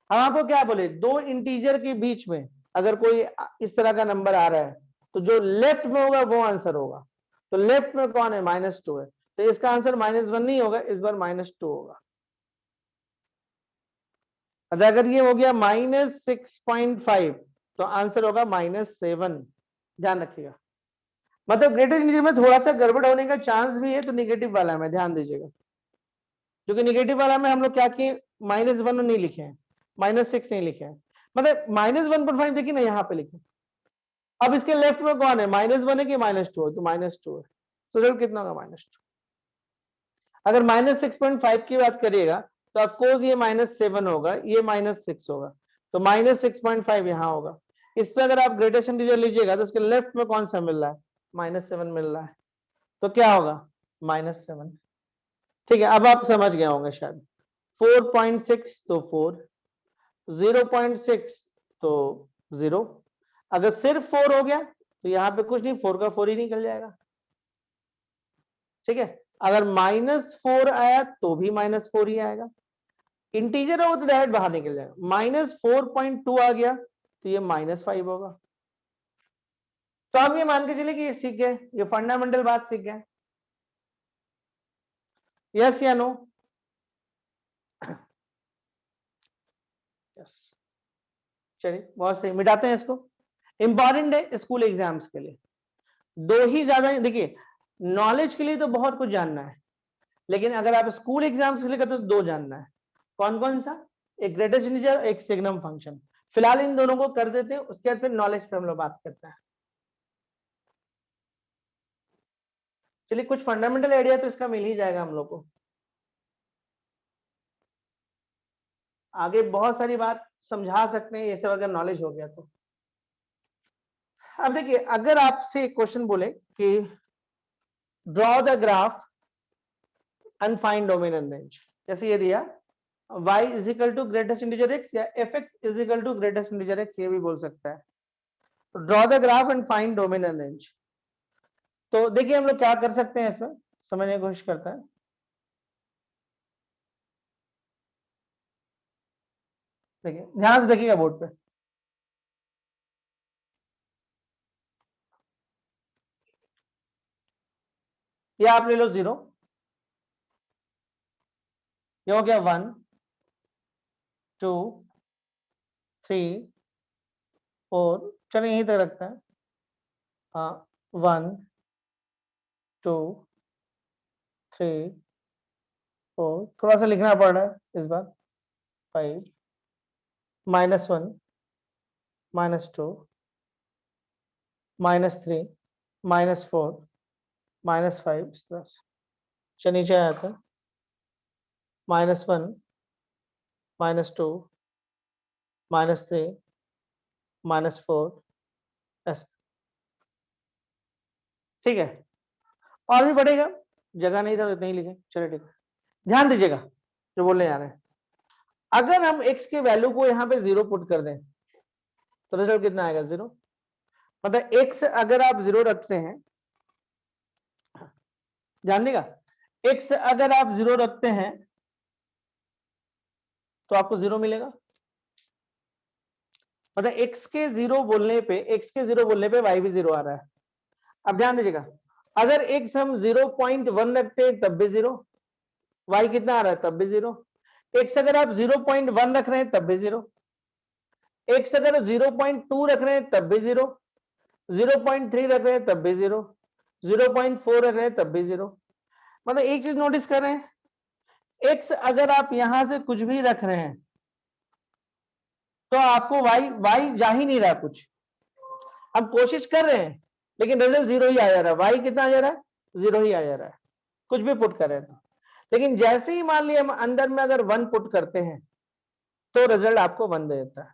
हम आपको क्या बोले, दो इंटीजर के बीच में अगर कोई इस तरह का नंबर आ रहा है तो जो लेफ्ट में होगा वो आंसर होगा। तो लेफ्ट में कौन है, -2 है, तो इसका आंसर -1 नहीं होगा, इस बार -2 होगा। अगर ये हो गया -6.5 तो आंसर होगा -7। ध्यान रखिएगा, मतलब ग्रेटेस्ट इंटीजर में थोड़ा सा गड़बड़ होने का चांस भी है, तो निगेटिव वाला में ध्यान दीजिएगा, क्योंकि निगेटिव वाला में हम लोग क्या किए, -1 नहीं लिखे हैं, -6 नहीं लिखे हैं। मतलब -1.5 देखिए ना यहाँ पे लिखे। अब इसके लेफ्ट में कौन है, -1 है कि -2 है, तो -2 है, तो रिजल्ट कितना होगा, -2। अगर -6.5 की बात करिएगा तो ऑफकोर्स ये -7 होगा, ये -6 होगा, तो -6.5 यहां होगा। इस पे अगर आप ग्रेटेस्ट इंटीजर लीजिएगा तो उसके लेफ्ट में कौन सा मिल रहा है, -7 मिल रहा है, तो क्या होगा, -7। ठीक है, अब आप समझ गए होंगे शायद। 4.6 तो 4, 0.6 तो 0। अगर सिर्फ 4 हो गया तो यहाँ पे कुछ नहीं, 4 का 4 ही निकल जाएगा। ठीक है, अगर -4 आया तो भी -4 ही आएगा। इंटीजर हो तो डायरेक्ट बाहर निकल जाएगा। -4.2 आ गया तो ये -5 होगा। तो आप ये मान के चलिए कि ये सीख गए, ये फंडामेंटल बात सीख गए। यस या नो, यस। चलिए बहुत सही, मिटाते हैं इसको। इंपॉर्टेंट है स्कूल एग्जाम्स के लिए, दो ही ज्यादा। देखिए नॉलेज के लिए तो बहुत कुछ जानना है, लेकिन अगर आप स्कूल एग्जाम्स के लिए करते हो तो दो जानना है। कौन कौन सा, एक ग्रेटेस्ट इंटीजर, एक सिग्नम फंक्शन। फिलहाल इन दोनों को कर देते हैं, उसके बाद फिर नॉलेज पे हम लोग बात करते हैं। चलिए कुछ फंडामेंटल आइडिया तो इसका मिल ही जाएगा हम लोग को। आगे बहुत सारी बात समझा सकते हैं ये सब अगर नॉलेज हो गया तो। अब देखिए अगर आपसे क्वेश्चन बोले कि draw the graph and find dominant range, जैसे ये दिया y is equal to greatest integer x या fx is equal to greatest integer x, ये भी बोल सकता है। तो draw the graph and find dominant range. तो देखिए हम लोग क्या कर सकते हैं, इसमें समझने की कोशिश करता है। देखिए ध्यान से देखिएगा बोर्ड पे, ये आप ले लो 0, ये हो गया 1, 2, 3, 4, चलिए यहीं तक रखता है। 1, 2, 3, 4, थोड़ा सा लिखना पड़ रहा है इस बार। 5, -1, -2, -3, -4, -5 इस तरह से। चलिए नीचे आया था, -1, -2, -3, -4 ऐसे। ठीक है, और भी बढ़ेगा, जगह नहीं था तो इतना ही लिखे। चलिए ठीक है, ध्यान दीजिएगा जो बोलने जा रहे हैं। अगर हम x के वैल्यू को यहाँ पे 0 पुट कर दें तो रिजल्ट कितना आएगा? 0। मतलब x अगर आप 0 रखते हैं, ध्यान देगा, x अगर आप 0 रखते हैं तो आपको 0 मिलेगा। मतलब x के 0 बोलने पे y भी 0 आ रहा है। अब ध्यान दीजिएगा, अगर x हम 0.1 रखते हैं तब भी 0, y कितना आ रहा है? तब भी 0। x अगर आप 0.1 रख रहे हैं तब भी 0, x अगर 0.2 रख रहे हैं तब भी 0, 0.3 रख रहे हैं तब भी 0, 0.4 रख रहे हैं तब भी 0। मतलब एक चीज नोटिस कर रहे हैं, x अगर आप यहां से कुछ भी रख रहे हैं तो आपको y जा ही नहीं रहा कुछ। हम कोशिश कर रहे हैं लेकिन रिजल्ट 0 ही आ जा रहा है। y कितना आ जा रहा है? 0 ही आ जा रहा है, कुछ भी पुट कर रहे हैं तो। लेकिन जैसे ही मान लिया हम अंदर में अगर 1 पुट करते हैं तो रिजल्ट आपको 1 दे देता है।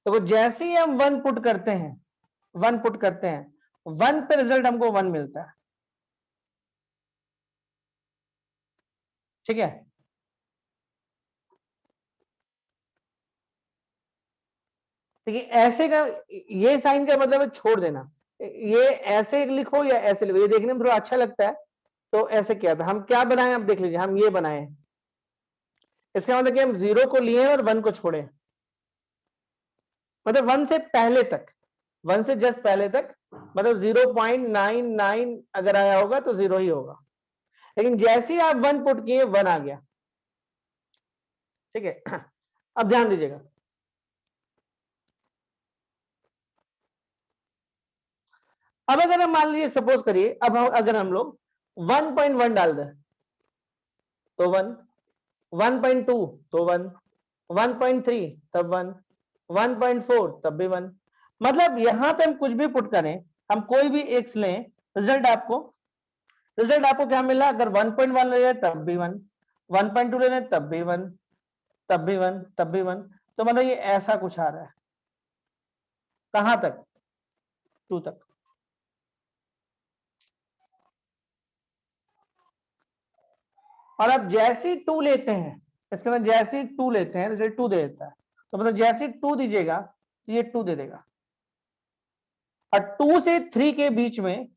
तो वो जैसे ही हम 1 पुट करते हैं, 1 पुट करते हैं, 1 पे रिजल्ट हमको 1 मिलता है। ठीक है, देखिए ऐसे का, ये साइन का मतलब है छोड़ देना। ये ऐसे लिखो या ऐसे लिखो, ये देखने में थोड़ा अच्छा लगता है तो ऐसे किया था। हम क्या बनाए आप देख लीजिए, हम ये बनाए। इसका मतलब कि हम 0 को लिए और 1 को छोड़े, मतलब 1 से पहले तक, 1 से जस्ट पहले तक, मतलब 0.99 अगर आया होगा तो 0 ही होगा। लेकिन जैसे ही आप 1 पुट किए 1 आ गया। ठीक है, अब ध्यान दीजिएगा, अब अगर हम मान लीजिए सपोज करिए, अब अगर हम लोग 1.1 डाल दें तो 1, 1.2 तो 1, 1.3 तब 1, 1.4 तब भी 1। मतलब यहां पे हम कुछ भी पुट करें, हम कोई भी एक्स लें, रिजल्ट आपको क्या मिला? अगर 1.1 ले रहे तब भी 1, 1.2 ले रहे तब भी 1, तब भी 1, तब भी 1। तो मतलब ये ऐसा कुछ आ रहा है, कहां तक? 2 तक। और अब जैसे ही 2 लेते हैं, इसके अंदर जैसे ही 2 लेते हैं रिजल्ट 2 दे देता है। तो मतलब जैसे ही 2 दीजिएगा तो ये 2 दे देगा। और 2 से 3 के बीच में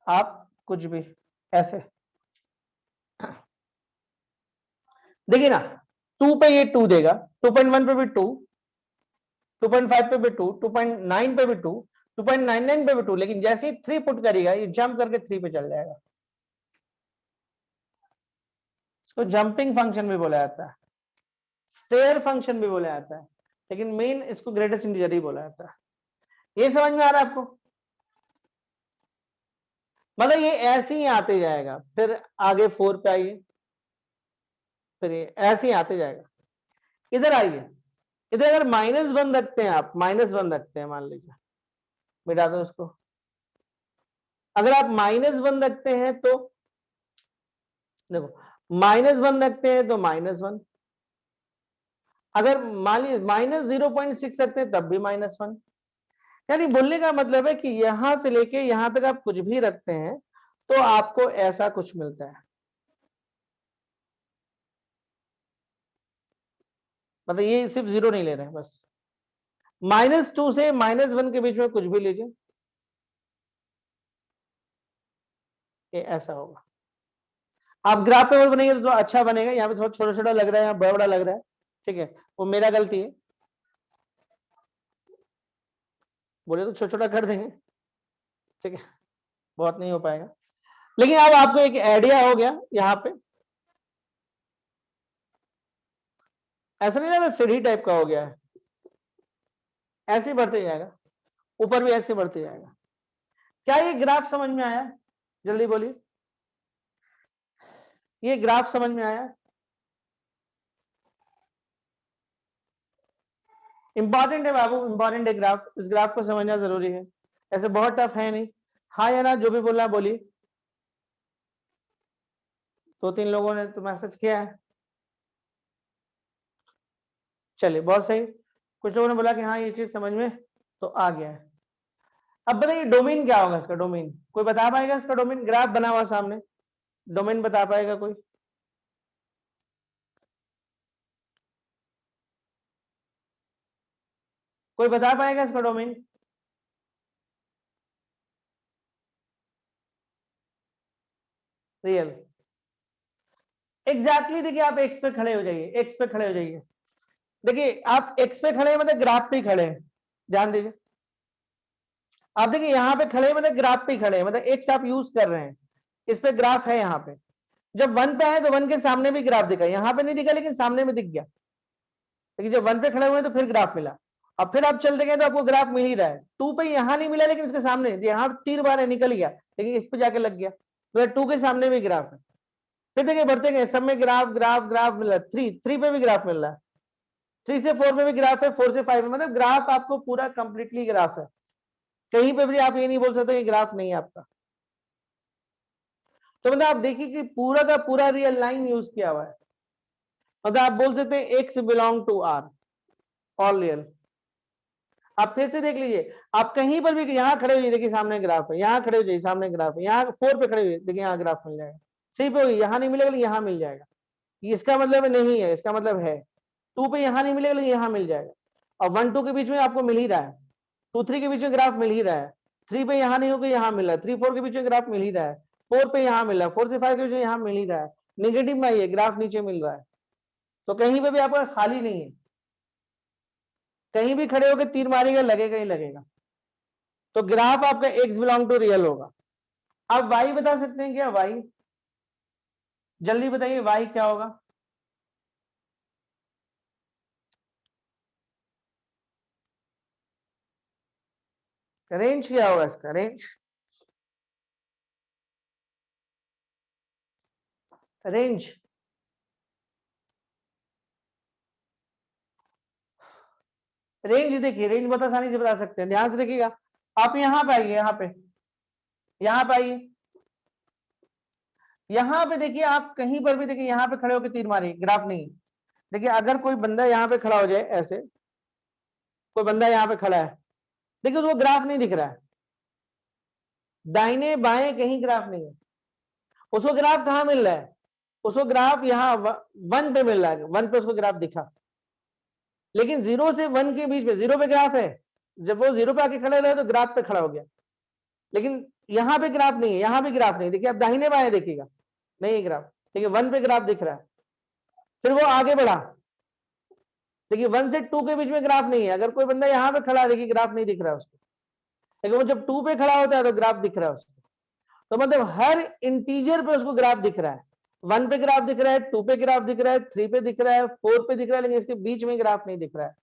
आप कुछ भी ऐसे देखिए ना, 2 पे ये 2 देगा, 2.1 पे भी 2, 2.5 पे भी 2, 2.9 पे भी 2, 2.99 पे भी 2। लेकिन जैसे ही 3 पुट करेगा ये जंप करके 3 पे चल जाएगा। इसको जंपिंग फंक्शन भी बोला जाता है, स्टेयर फंक्शन भी बोला जाता है, लेकिन मेन इसको ग्रेटेस्ट इंटीजर ही बोला जाता है। ये समझ में आ रहा है आपको? मतलब ये ऐसे ही आते जाएगा, फिर आगे 4 पे आइए, फिर ये ऐसे ही आते जाएगा। इधर आइए, इधर अगर -1 रखते हैं, आप -1 रखते हैं, मान लीजिए, मिटा दो उसको। अगर आप -1 रखते हैं तो देखो, -1 रखते हैं तो -1, अगर मान लीजिए -0.6 रखते हैं तब भी -1। यानी बोलने का मतलब है कि यहां से लेके यहां तक आप कुछ भी रखते हैं तो आपको ऐसा कुछ मिलता है। मतलब ये सिर्फ 0 नहीं ले रहे हैं बस, -2 से -1 के बीच में कुछ भी लीजिए, ये ऐसा होगा। आप ग्राफ पेपर बनेंगे तो अच्छा बनेगा। यहाँ पे थोड़ा छोटा छोटा लग रहा है, यहाँ बड़ा बड़ा लग रहा है, ठीक है, वो मेरा गलती है, बोले तो छोटा छोटा कर देंगे, ठीक है, बहुत नहीं हो पाएगा। लेकिन अब आपको एक आइडिया हो गया यहाँ पे, ऐसा नहीं लगा सीढ़ी टाइप का हो गया है, ऐसे ही बढ़ते जाएगा, ऊपर भी ऐसे बढ़ते जाएगा। क्या ये ग्राफ समझ में आया? जल्दी बोलिए, ये ग्राफ समझ में आया? इंपॉर्टेंट है बाबू, इंपॉर्टेंट है ग्राफ, इस ग्राफ को समझना जरूरी है, ऐसे बहुत टफ है नहीं। हाँ या ना, जो भी बोलना बोलिए। 2-3 लोगों ने तो मैसेज किया है, चलिए बहुत सही। कुछ लोगों ने बोला कि हाँ ये चीज समझ में तो आ गया है। अब बताइए डोमेन क्या होगा इसका? डोमेन कोई बता पाएगा इसका? डोमेन ग्राफ बना हुआ सामने, डोमेन बता पाएगा कोई? कोई बता पाएगा इसका डोमेन? रियल। एग्जैक्टली देखिए, आप एक्स पे खड़े हो जाइए, एक्स पे खड़े हो जाइए। देखिए आप एक्स पे खड़े हैं मतलब ग्राफ पे खड़े हैं, ध्यान दीजिए। आप देखिए यहाँ पे खड़े मतलब ग्राफ पे खड़े हैं, मतलब एक्स आप यूज कर रहे हैं, इस पे ग्राफ है यहाँ पे। जब वन पे आए तो वन के सामने भी ग्राफ दिखा, यहाँ पे नहीं दिखा लेकिन सामने में दिख गया। लेकिन जब वन पे खड़े हुए तो फिर ग्राफ मिला। अब फिर आप चलते गए तो आपको ग्राफ मिल ही रहा है। टू पे यहाँ नहीं मिला लेकिन इसके सामने, यहाँ तीर बार है निकल गया, लेकिन इस पे जाके लग गया, तो टू के सामने भी ग्राफ है। फिर देखिए बढ़ते गए, सब में ग्राफ ग्राफ ग्राफ मिल रहा है। थ्री, थ्री पे भी ग्राफ मिल रहा है, थ्री से फोर पे भी ग्राफ है, फोर से फाइव में, मतलब ग्राफ आपको पूरा कंप्लीटली ग्राफ है। कहीं पे भी आप ये नहीं बोल सकते कि ग्राफ नहीं है आपका। तो मतलब आप देखिए कि पूरा का पूरा रियल लाइन यूज किया हुआ है। मतलब आप बोल सकते हैं x belong to R, all real. आप फिर से देख लीजिए, आप कहीं पर भी यहाँ खड़े हुए देखिए सामने ग्राफ है, यहाँ खड़े हो जाइए सामने ग्राफ है, यहाँ फोर पे खड़े हुए देखिए यहाँ ग्राफ मिल जाएगा। थ्री पे हुई यहाँ नहीं मिलेगा लेकिन यहाँ मिल जाएगा, इसका मतलब नहीं है, इसका मतलब है। टू पे यहाँ नहीं मिलेगा लेकिन यहाँ मिल जाएगा, और वन टू के बीच में आपको मिल ही रहा है, टू थ्री के बीच में ग्राफ मिल ही रहा है। थ्री पे यहाँ नहीं होगा यहाँ मिल रहा है, थ्री फोर के बीच में ग्राफ मिल ही रहा है, फोर पे यहाँ मिल रहा है, फोर से फाइव के बीच में यहाँ मिल ही रहा है। निगेटिव में आइए, ग्राफ नीचे मिल रहा है, तो कहीं पे भी आपका खाली नहीं है। कहीं भी खड़े होकर तीर मारेगा लगेगा ही लगेगा। तो ग्राफ आपका एक्स बिलोंग टू रियल होगा। आप वाई बता सकते हैं क्या? वाई जल्दी बताइए, वाई क्या होगा? रेंज क्या होगा इसका? रेंज, रेंज रेंज देखिए, रेंज बहुत आसानी से बता सकते हैं, ध्यान से देखिएगा। आप यहाँ पे आइए, यहाँ पे, यहाँ पे आइए, यहाँ पे देखिए, आप कहीं पर भी देखिए यहाँ पे खड़े होकर तीर मारिए, ग्राफ नहीं। देखिए अगर कोई बंदा यहाँ पे खड़ा हो जाए ऐसे, कोई बंदा यहाँ पे खड़ा है, देखिए उसको ग्राफ नहीं दिख रहा है, दाहिने बाएं कहीं ग्राफ नहीं है। उसको ग्राफ कहाँ मिल रहा है? उसको ग्राफ यहाँ वन पे मिल रहा है, वन पे उसको ग्राफ दिखा, लेकिन जीरो से वन के बीच में, जीरो पे ग्राफ है, जब वो जीरो पे आके खड़ा रहे तो ग्राफ पे खड़ा हो गया। लेकिन यहाँ पे ग्राफ नहीं है, यहाँ पे ग्राफ नहीं, देखिए आप दाहिने बाएं देखिएगा, नहीं ग्राफ, देखिए वन पे ग्राफ दिख रहा है। फिर वो आगे बढ़ा, देखिए वन से टू के बीच में ग्राफ नहीं है। अगर कोई बंदा यहाँ पे खड़ा है, देखिए ग्राफ नहीं दिख रहा है उसको, लेकिन वो जब टू पे खड़ा होता है तो ग्राफ दिख रहा है उसको। तो मतलब हर इंटीजर पे उसको ग्राफ दिख रहा है, वन पे ग्राफ दिख रहा है, टू पे ग्राफ दिख रहा है, थ्री पे दिख रहा है, फोर पे दिख रहा है, लेकिन इसके बीच में ग्राफ नहीं दिख रहा है।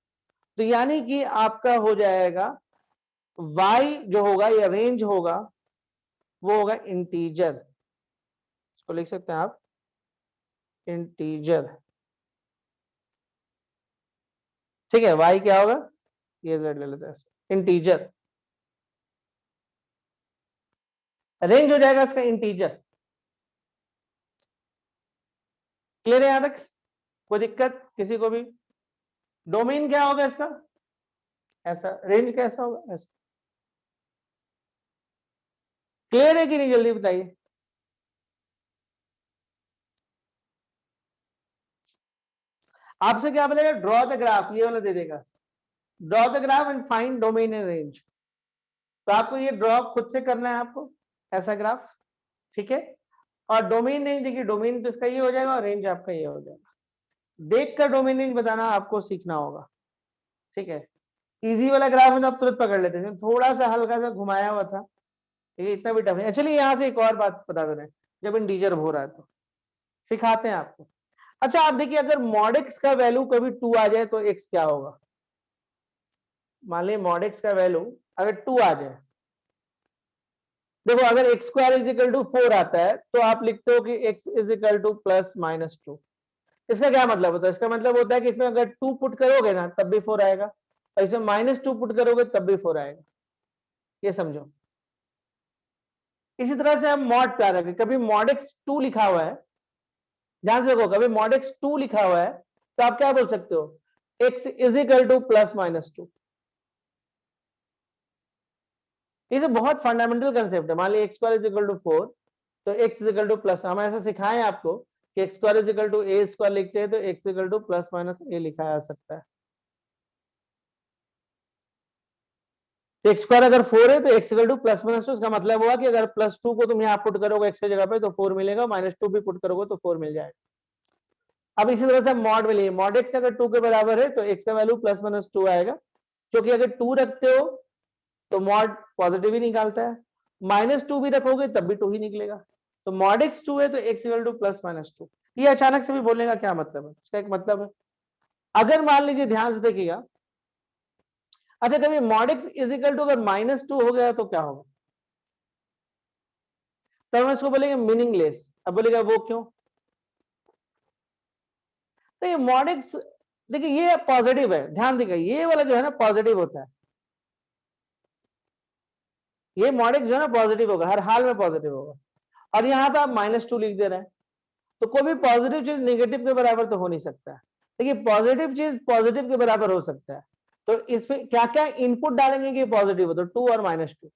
तो यानी कि आपका हो जाएगा y जो होगा या रेंज होगा, वो होगा इंटीजर। इसको लिख सकते हैं आप, इंटीजर। ठीक है, y क्या होगा? ये z ले लेते हैं, इंटीजर। रेंज हो जाएगा इसका इंटीजर। क्लियर है यहां तक? कोई दिक्कत किसी को भी? डोमेन क्या होगा इसका? ऐसा। रेंज कैसा होगा? ऐसा। क्लियर है कि नहीं? जल्दी बताइए। आपसे क्या बोलेगा? ड्रॉ द ग्राफ, ये वाला दे देगा, draw the graph and find domain and range. तो आपको ये ड्रॉ खुद से करना है आपको, ऐसा ग्राफ। ठीक है, और डोमेन नहीं, देखिए डोमेन तो इसका ये हो जाएगा और रेंज आपका ये हो जाएगा। देख कर डोमेन रेंज बताना आपको सीखना होगा। ठीक है, इजी वाला ग्राफ में तो आप तुरंत पकड़ लेते हैं, थोड़ा सा हल्का सा घुमाया हुआ था, ये इतना भी टफ नहीं। चलिए यहाँ से एक और बात बता दे रहे हैं, जब इंटीजर हो रहा है तो सिखाते हैं आपको। अच्छा आप देखिए, अगर मॉड एक्स का वैल्यू कभी 2 आ जाए तो एक्स क्या होगा? मान लीजिए मॉड एक्स का वैल्यू अगर 2 आ जाए, देखो अगर x square is equal to 4 आता है तो आप लिखते हो कि x is equal to plus minus 2। इसका क्या मतलब होता है? इसका मतलब होता है कि इसमें अगर 2 पुट करोगे ना तब भी 4 आएगा, और इसमें -2 पुट करोगे तब भी 4 आएगा, ये समझो। इसी तरह से हम मॉड क्या रखें, कभी मॉड एक्स 2 लिखा हुआ है, ध्यान से देखो, कभी मॉड एक्स 2 लिखा हुआ है तो आप क्या बोल सकते हो? X is equal to plus minus 2। ये तो बहुत फंडामेंटल कंसेप्ट है। मान लीजिए x square is equal to 4, तो x is equal to plus, हम ऐसा सिखाएं आपको कि x square is equal to a square लिखते हैं तो x equal to plus minus a लिखा जा सकता है। तो एक्स स्क्वायर अगर 4 है तो x equal to plus minus 2, इसका मतलब हुआ कि अगर +2 को तुम यहाँ पुट करोगे एक्स की जगह पे तो 4 मिलेगा, -2 भी पुट करोगे तो 4 मिल जाएगा। अब इसी तरह से मॉड में लिए, मॉड एक्स अगर 2 के बराबर है तो एक्स का वैल्यू प्लस माइनस 2 आएगा, क्योंकि अगर 2 रखते हो तो मॉड पॉजिटिव ही निकालता है, -2 भी रखोगे तब भी 2 ही निकलेगा। तो मॉड एक्स 2 है तो x equal to plus minus 2। ये अचानक से भी बोलने का क्या मतलब है? इसका एक मतलब है, अगर मान लीजिए ध्यान से देखिएगा, अच्छा कभी mod x is equal to अगर -2 हो गया तो क्या होगा? तब हम इसको बोलेंगे मीनिंगलेस। अब बोलेगा वो क्यों? तो ये मॉड एक्स, देखिए ये पॉजिटिव है, ध्यान देखिए ये वाला जो है ना पॉजिटिव होता है, ये मॉड एक्स जो है ना पॉजिटिव होगा, हर हाल में पॉजिटिव होगा। और यहां पे आप -2 लिख दे रहे हैं, तो कोई भी पॉजिटिव चीज नेगेटिव के बराबर तो हो नहीं सकता है। देखिए पॉजिटिव चीज पॉजिटिव के बराबर हो सकता है, तो इसमें क्या क्या इनपुट डालेंगे कि पॉजिटिव हो, तो 2 और -2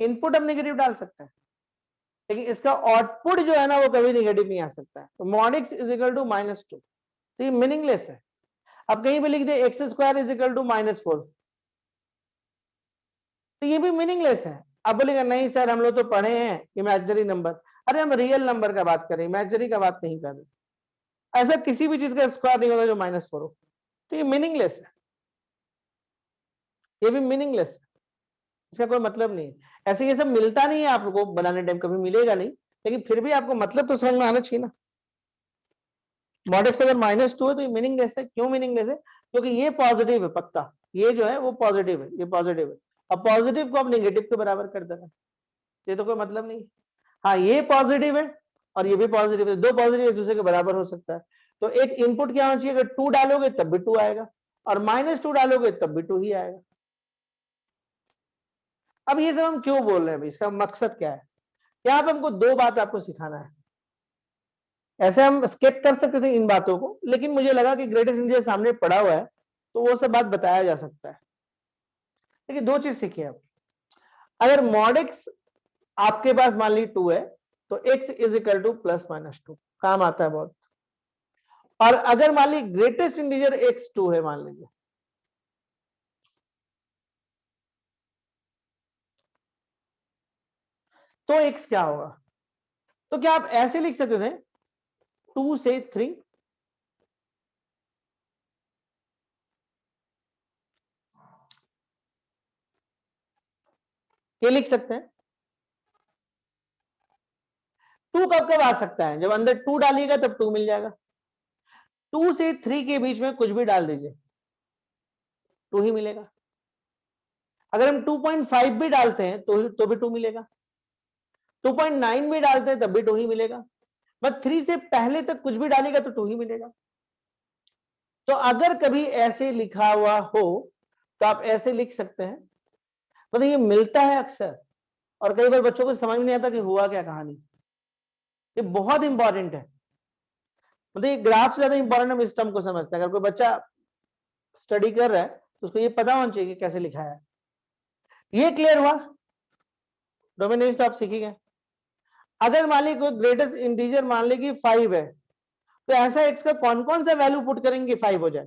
इनपुट हम नेगेटिव डाल सकते हैं, लेकिन इसका आउटपुट जो है ना वो कभी नेगेटिव नहीं आ सकता है। तो mod x is equal to -2, तो ये मीनिंगलेस है। अब कहीं पे लिख दे x square is equal to -4, तो ये भी मीनिंगलेस है। अब बोलेगा नहीं सर हम लोग तो पढ़े हैं इमेजिनरी नंबर, अरे हम रियल नंबर का बात करें, इमेजिनरी का बात नहीं कर रहे। ऐसा किसी भी चीज का स्क्वायर नहीं होगा जो -4 हो, तो ये मीनिंगलेस है, ये भी मीनिंगलेस है, इसका कोई मतलब नहीं है। ऐसे ये सब मिलता नहीं है आपको बनाने टाइम, कभी मिलेगा नहीं, लेकिन फिर भी आपको मतलब तो समझ में आना चाहिए ना। मॉड एक्स अगर -2 है तो ये मीनिंगलेस है। क्यों मीनिंगलेस है? क्योंकि ये पॉजिटिव है पक्का, ये जो है वो पॉजिटिव है, ये पॉजिटिव है। अब पॉजिटिव को आप नेगेटिव के बराबर कर देना, ये तो कोई मतलब नहीं। हाँ ये पॉजिटिव है और ये भी पॉजिटिव है, दो पॉजिटिव एक दूसरे के बराबर हो सकता है। तो एक इनपुट क्या होना चाहिए, अगर 2 डालोगे तब भी 2 आएगा, और -2 डालोगे तब भी 2 ही आएगा। अब ये सब हम क्यों बोल रहे हैं भाई, इसका मकसद क्या है? यहाँ पे हमको दो बात आपको सिखाना है। ऐसे हम स्किप कर सकते थे इन बातों को, लेकिन मुझे लगा कि ग्रेटेस्ट इंडिया सामने पड़ा हुआ है तो वो सब बात बताया जा सकता है। देखिए दो चीज सीखिए आप, अगर मॉड एक्स आपके पास मान ली 2 है तो x इज इक्वल टू +-2 काम आता है बहुत। और अगर मान ली ग्रेटेस्ट इंटीजर x2 है मान लीजिए, तो x क्या होगा? तो क्या आप ऐसे लिख सकते थे 2 से 3, ये लिख सकते हैं। 2 कब कब आ सकता है, जब अंदर 2 डालिएगा तब 2 मिल जाएगा। 2 से 3 के बीच में कुछ भी डाल दीजिए 2 ही मिलेगा। अगर हम 2.5 भी डालते हैं तो भी 2 मिलेगा, 2.9 भी डालते हैं तब भी 2 ही मिलेगा, बस 3 से पहले तक कुछ भी डालेगा तो 2 ही मिलेगा। तो अगर कभी ऐसे लिखा हुआ हो तो आप ऐसे लिख सकते हैं, मतलब ये मिलता है अक्सर, और कई बार बच्चों को समझ में नहीं आता कि हुआ क्या कहानी। ये बहुत इंपॉर्टेंट है, मतलब ये ग्राफ से ज्यादा इंपॉर्टेंट हम इस टर्म को समझते हैं। अगर कोई बच्चा स्टडी कर रहा है तो उसको ये पता होना चाहिए कि कैसे लिखा है। ये क्लियर हुआ? डोमिनेंस तो आप सीख ही गए। अगर मान ली कोई ग्रेटेस्ट इंटीजर मान ली कि 5 है, तो ऐसा एक्स का कौन कौन सा वैल्यू पुट करेंगे 5 हो जाए?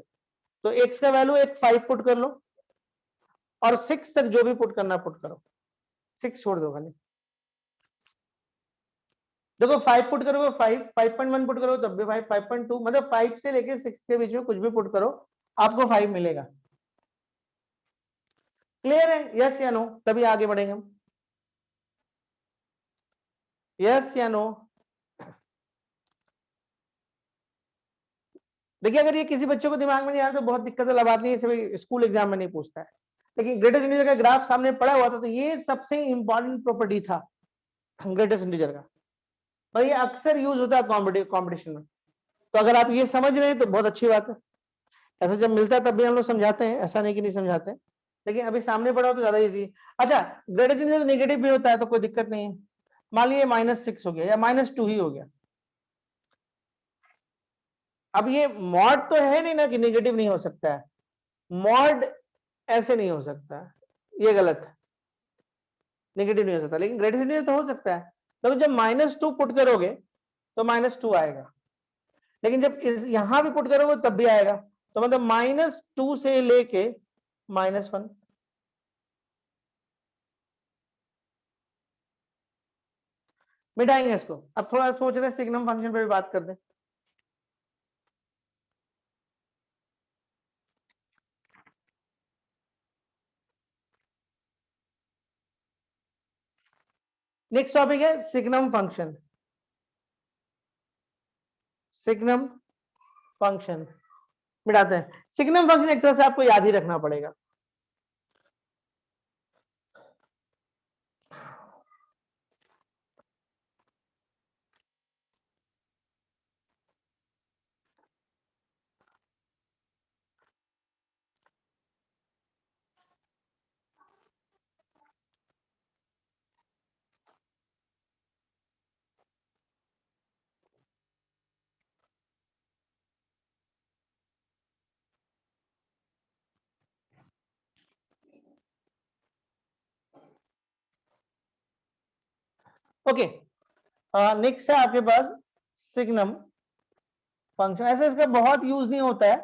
तो एक्स का वैल्यू एक 5 पुट कर लो, और 6 तक जो भी पुट करना पुट करो, 6 छोड़ दो खाली। देखो 5 पुट करोगे 5, 5.1 पुट करो तब भी 5, 5.2, मतलब 5 से लेके 6 के बीच में कुछ भी पुट करो आपको 5 मिलेगा। क्लियर है? यस या नो? तभी आगे बढ़ेंगे हम। यस या नो? देखिए अगर ये किसी बच्चे को दिमाग में नहीं आ रहा तो बहुत दिक्कत वाला बात नहीं है, इसे स्कूल एग्जाम में नहीं पूछता है। लेकिन ग्रेटेस्ट इंटीजर का ग्राफ सामने पड़ा हुआ था तो ये सबसे इंपॉर्टेंट प्रॉपर्टी था ग्रेटेस्ट इंटीजर का, और ये अक्सर यूज होता है कॉम्पिटिशन में। तो अगर आप ये समझ रहे हैं तो बहुत अच्छी बात है। ऐसा जब मिलता है तब भी हम लोग समझाते हैं, ऐसा नहीं कि नहीं समझाते हैं, लेकिन अभी सामने पड़ा हो तो ज्यादा इजी। अच्छा ग्रेटेस्ट इंटीजर नेगेटिव भी होता है तो कोई दिक्कत नहीं है। मान लीजिए -6 हो गया या -2 ही हो गया, अब ये मॉड तो है नहीं ना कि नेगेटिव नहीं हो सकता है, मॉड ऐसे नहीं हो सकता, ये गलत है, नेगेटिव नहीं हो सकता, लेकिन ग्रेटेस्ट इंटीजर तो हो सकता है। तो जब -2 पुट करोगे तो -2 आएगा, लेकिन जब यहां भी पुट करोगे तब भी आएगा। तो मतलब -2 से लेके -1, मिटाएंगे इसको। अब थोड़ा सोच रहे सिग्नम फंक्शन पे भी बात कर दें। नेक्स्ट टॉपिक है सिग्नम फंक्शन। सिग्नम फंक्शन मिटाते हैं। सिग्नम फंक्शन एक तरह से आपको याद ही रखना पड़ेगा। ओके, नेक्स्ट है आपके पास सिग्नम फंक्शन। ऐसे इसका बहुत यूज नहीं होता है।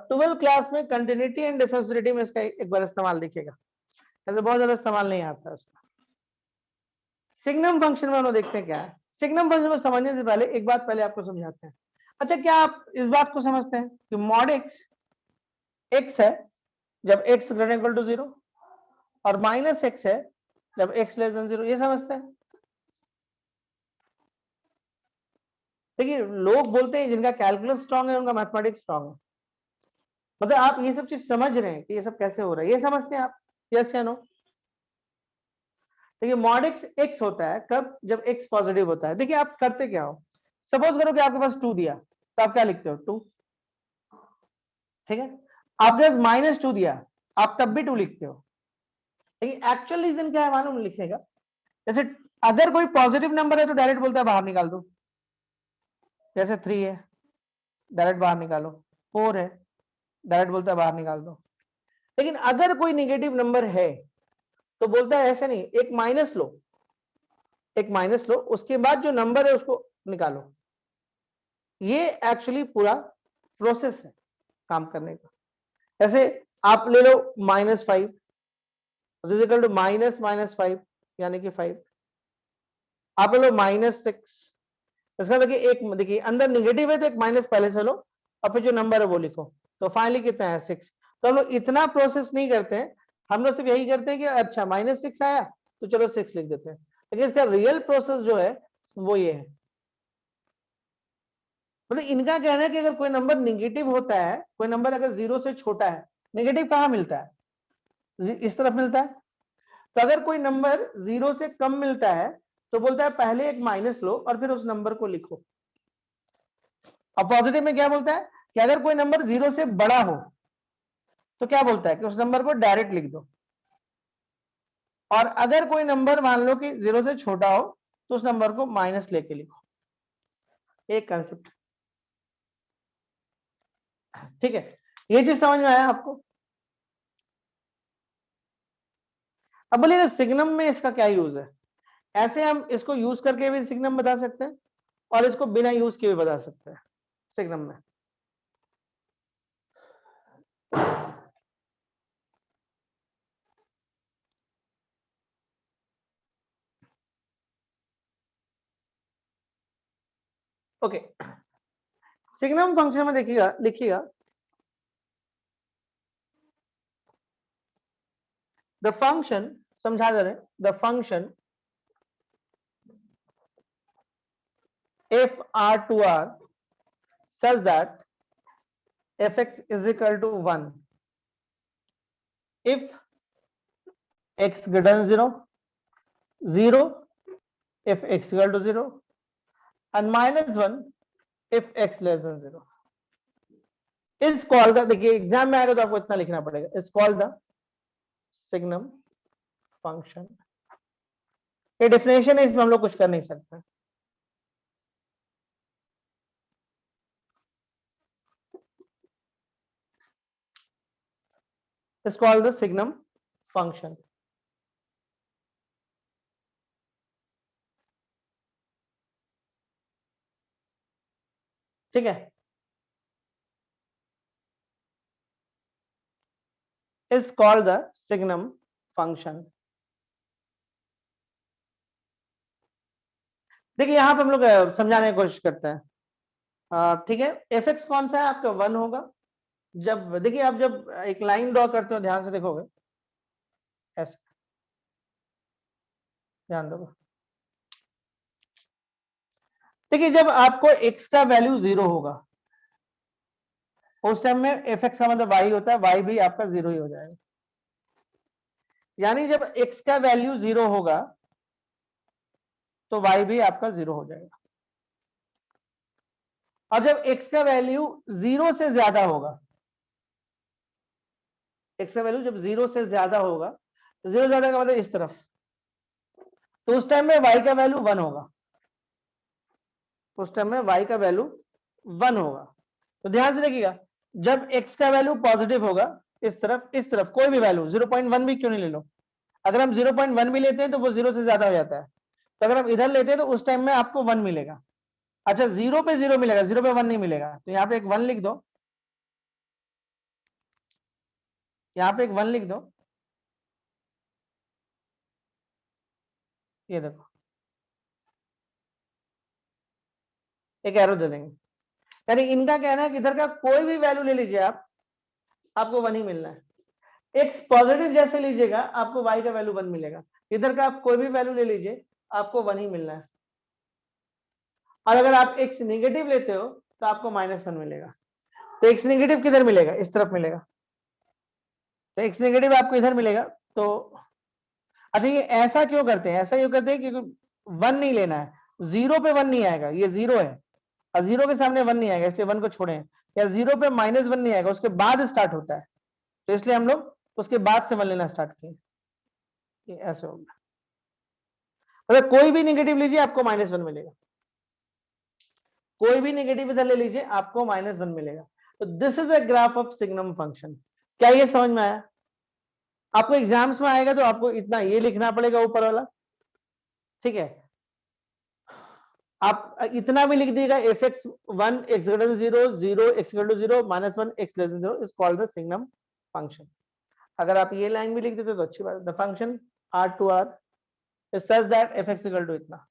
12th क्लास में कंटिन्यूटी एंड डिफरेंशिएबिलिटी में इसका एक बार इस्तेमाल दिखेगा, ऐसे बहुत ज्यादा इस्तेमाल नहीं आता इसका। सिग्नम फंक्शन में हम लोग देखते हैं क्या है। सिग्नम फंक्शन को समझने से पहले एक बात पहले आपको समझाते हैं। अच्छा, क्या आप इस बात को समझते हैं कि मॉड एक्स एक्स है जब एक्स ग्रेटर इक्वल टू 0 और माइनस एक्स है जब एक्स लेस देन 0, ये समझते हैं? देखिए, लोग बोलते हैं जिनका कैलकुलस स्ट्रांग है उनका मैथमेटिक्स स्ट्रांग है। मतलब आप ये सब चीज समझ रहे हैं कि ये सब कैसे हो रहा है, ये समझते हैं आप? यस या नो? देखिए, मॉड एक्स एक्स होता है कब, जब एक्स पॉजिटिव होता है। देखिए, आप करते क्या हो, सपोज करो कि आपके पास 2 दिया, तो आप क्या लिखते हो? 2। ठीक है, आपके पास -2 दिया, आप तब भी 2 लिखते हो। लेकिन एक्चुअल रीजन क्या है मालूम लिखने का? जैसे अगर कोई पॉजिटिव नंबर है तो डायरेक्ट बोलता है बाहर निकाल दो, जैसे 3 है डायरेक्ट बाहर निकालो, 4 है डायरेक्ट बोलता है बाहर निकाल दो। लेकिन अगर कोई नेगेटिव नंबर है तो बोलता है ऐसे नहीं, एक माइनस लो, एक माइनस लो, उसके बाद जो नंबर है उसको निकालो। ये एक्चुअली पूरा प्रोसेस है काम करने का। ऐसे आप ले लो -5 इक्वल टू माइनस माइनस 5 यानी कि 5। आप ले लो -6, इसका देखिए एक, देखिए अंदर नेगेटिव है तो एक माइनस पहले से लो और फिर जो नंबर है वो लिखो, तो फाइनली कितना है? 6। तो हम लोग इतना प्रोसेस नहीं करते हैं, हम लोग सिर्फ यही करते हैं कि अच्छा -6 आया तो चलो 6 लिख देते हैं। लेकिन इसका रियल प्रोसेस जो है वो ये है। मतलब इनका कहना है कि अगर कोई नंबर निगेटिव होता है, कोई नंबर अगर 0 से छोटा है, नेगेटिव कहां मिलता है? इस तरफ मिलता है। तो अगर कोई नंबर 0 से कम मिलता है तो बोलता है पहले एक माइनस लो और फिर उस नंबर को लिखो। और पॉजिटिव में क्या बोलता है कि अगर कोई नंबर 0 से बड़ा हो तो क्या बोलता है कि उस नंबर को डायरेक्ट लिख दो, और अगर कोई नंबर मान लो कि 0 से छोटा हो तो उस नंबर को माइनस लेके लिखो। एक कंसेप्ट, ठीक है? ये चीज समझ में आया आपको? अब बोलिए सिग्नम में इसका क्या यूज है? ऐसे हम इसको यूज करके भी सिग्नम बता सकते हैं और इसको बिना यूज के भी बता सकते हैं सिग्नम में। ओके, सिग्नम फंक्शन में देखिएगा, लिखिएगा द फंक्शन, समझा दे रहे, the function if R2R such that fx is equal to 1 if x greater than 0, 0 if x equal to 0 and -1 if x less than 0 is called the, देखिए exam में आएगा तो आपको इतना लिखना पड़ेगा, is called the signum function. ये definition है, इसमें हम लोग कुछ कर नहीं सकते। is called the signum function. ठीक है, is called the signum function. देखिए यहाँ पे हम लोग समझाने की कोशिश करते हैं। ठीक है, एफ एक्स कौन सा है आपका, 1 होगा। जब देखिए आप जब एक लाइन ड्रॉ करते हो, ध्यान से देखोगे ऐसे, ध्यान दो। देखिए जब आपको x का वैल्यू 0 होगा उस टाइम में एफ एक्स का मतलब y होता है, y भी आपका 0 ही हो जाएगा। यानी जब x का वैल्यू 0 होगा तो y भी आपका 0 हो जाएगा। और जब x का वैल्यू 0 से ज्यादा होगा, x का वैल्यू जब 0 से ज्यादा होगा, 0 ज्यादा का मतलब इस तरफ, तो उस टाइम में y का वैल्यू 1 होगा। उस टाइम में y का वैल्यू 1 होगा। तो ध्यान से देखिएगा, जब x का वैल्यू पॉजिटिव होगा इस तरफ कोई भी वैल्यू 0.1 भी क्यों नहीं ले लो, अगर हम 0.1 भी लेते हैं तो वो 0 से ज्यादा हो जाता है। तो अगर हम इधर लेते हैं तो उस टाइम में आपको 1 मिलेगा। अच्छा 0 पे 0 मिलेगा, 0 पे 1 नहीं मिलेगा, तो यहाँ पे एक 1 लिख दो, यहाँ पे एक 1 लिख दो। ये देखो एक एरो दे देंगे। यानी इनका कहना है कि इधर का कोई भी वैल्यू ले लीजिए आप, आपको 1 ही मिलना है। एक्स पॉजिटिव जैसे लीजिएगा आपको y का वैल्यू 1 मिलेगा। इधर का आप कोई भी वैल्यू ले लीजिए आपको 1 ही मिलना है। और अगर आप एक्स नेगेटिव लेते हो तो आपको -1 मिलेगा। तो एक्स नेगेटिव किधर मिलेगा, इस तरफ मिलेगा। तो एक्स नेगेटिव आपको इधर मिलेगा। तो अच्छा ये ऐसा क्यों करते हैं, ऐसा क्यों करते हैं क्योंकि 1 नहीं लेना है, 0 पे 1 नहीं आएगा, ये 0 है और 0 के सामने 1 नहीं आएगा, इसलिए 1 को छोड़े। या 0 पे -1 नहीं आएगा, उसके बाद स्टार्ट होता है, तो इसलिए हम लोग उसके बाद से 1 लेना स्टार्ट किए। ये ऐसे होगा, मतलब कोई भी नेगेटिव लीजिए आपको -1 मिलेगा, कोई भी नेगेटिव इधर ले लीजिए आपको -1 मिलेगा। तो this is a graph of signum function. क्या ये समझ में आया? आपको एग्जाम्स में आएगा तो आपको इतना ये लिखना पड़ेगा ऊपर वाला, ठीक है। आप इतना भी लिख दीजिएगा, F x 1 x greater 0 0 x greater 0 -1 x less 0 is called the signum function. अगर आप ये लाइन भी लिख देते तो अच्छी बात है। The function r to r is such that f x equal to इतना।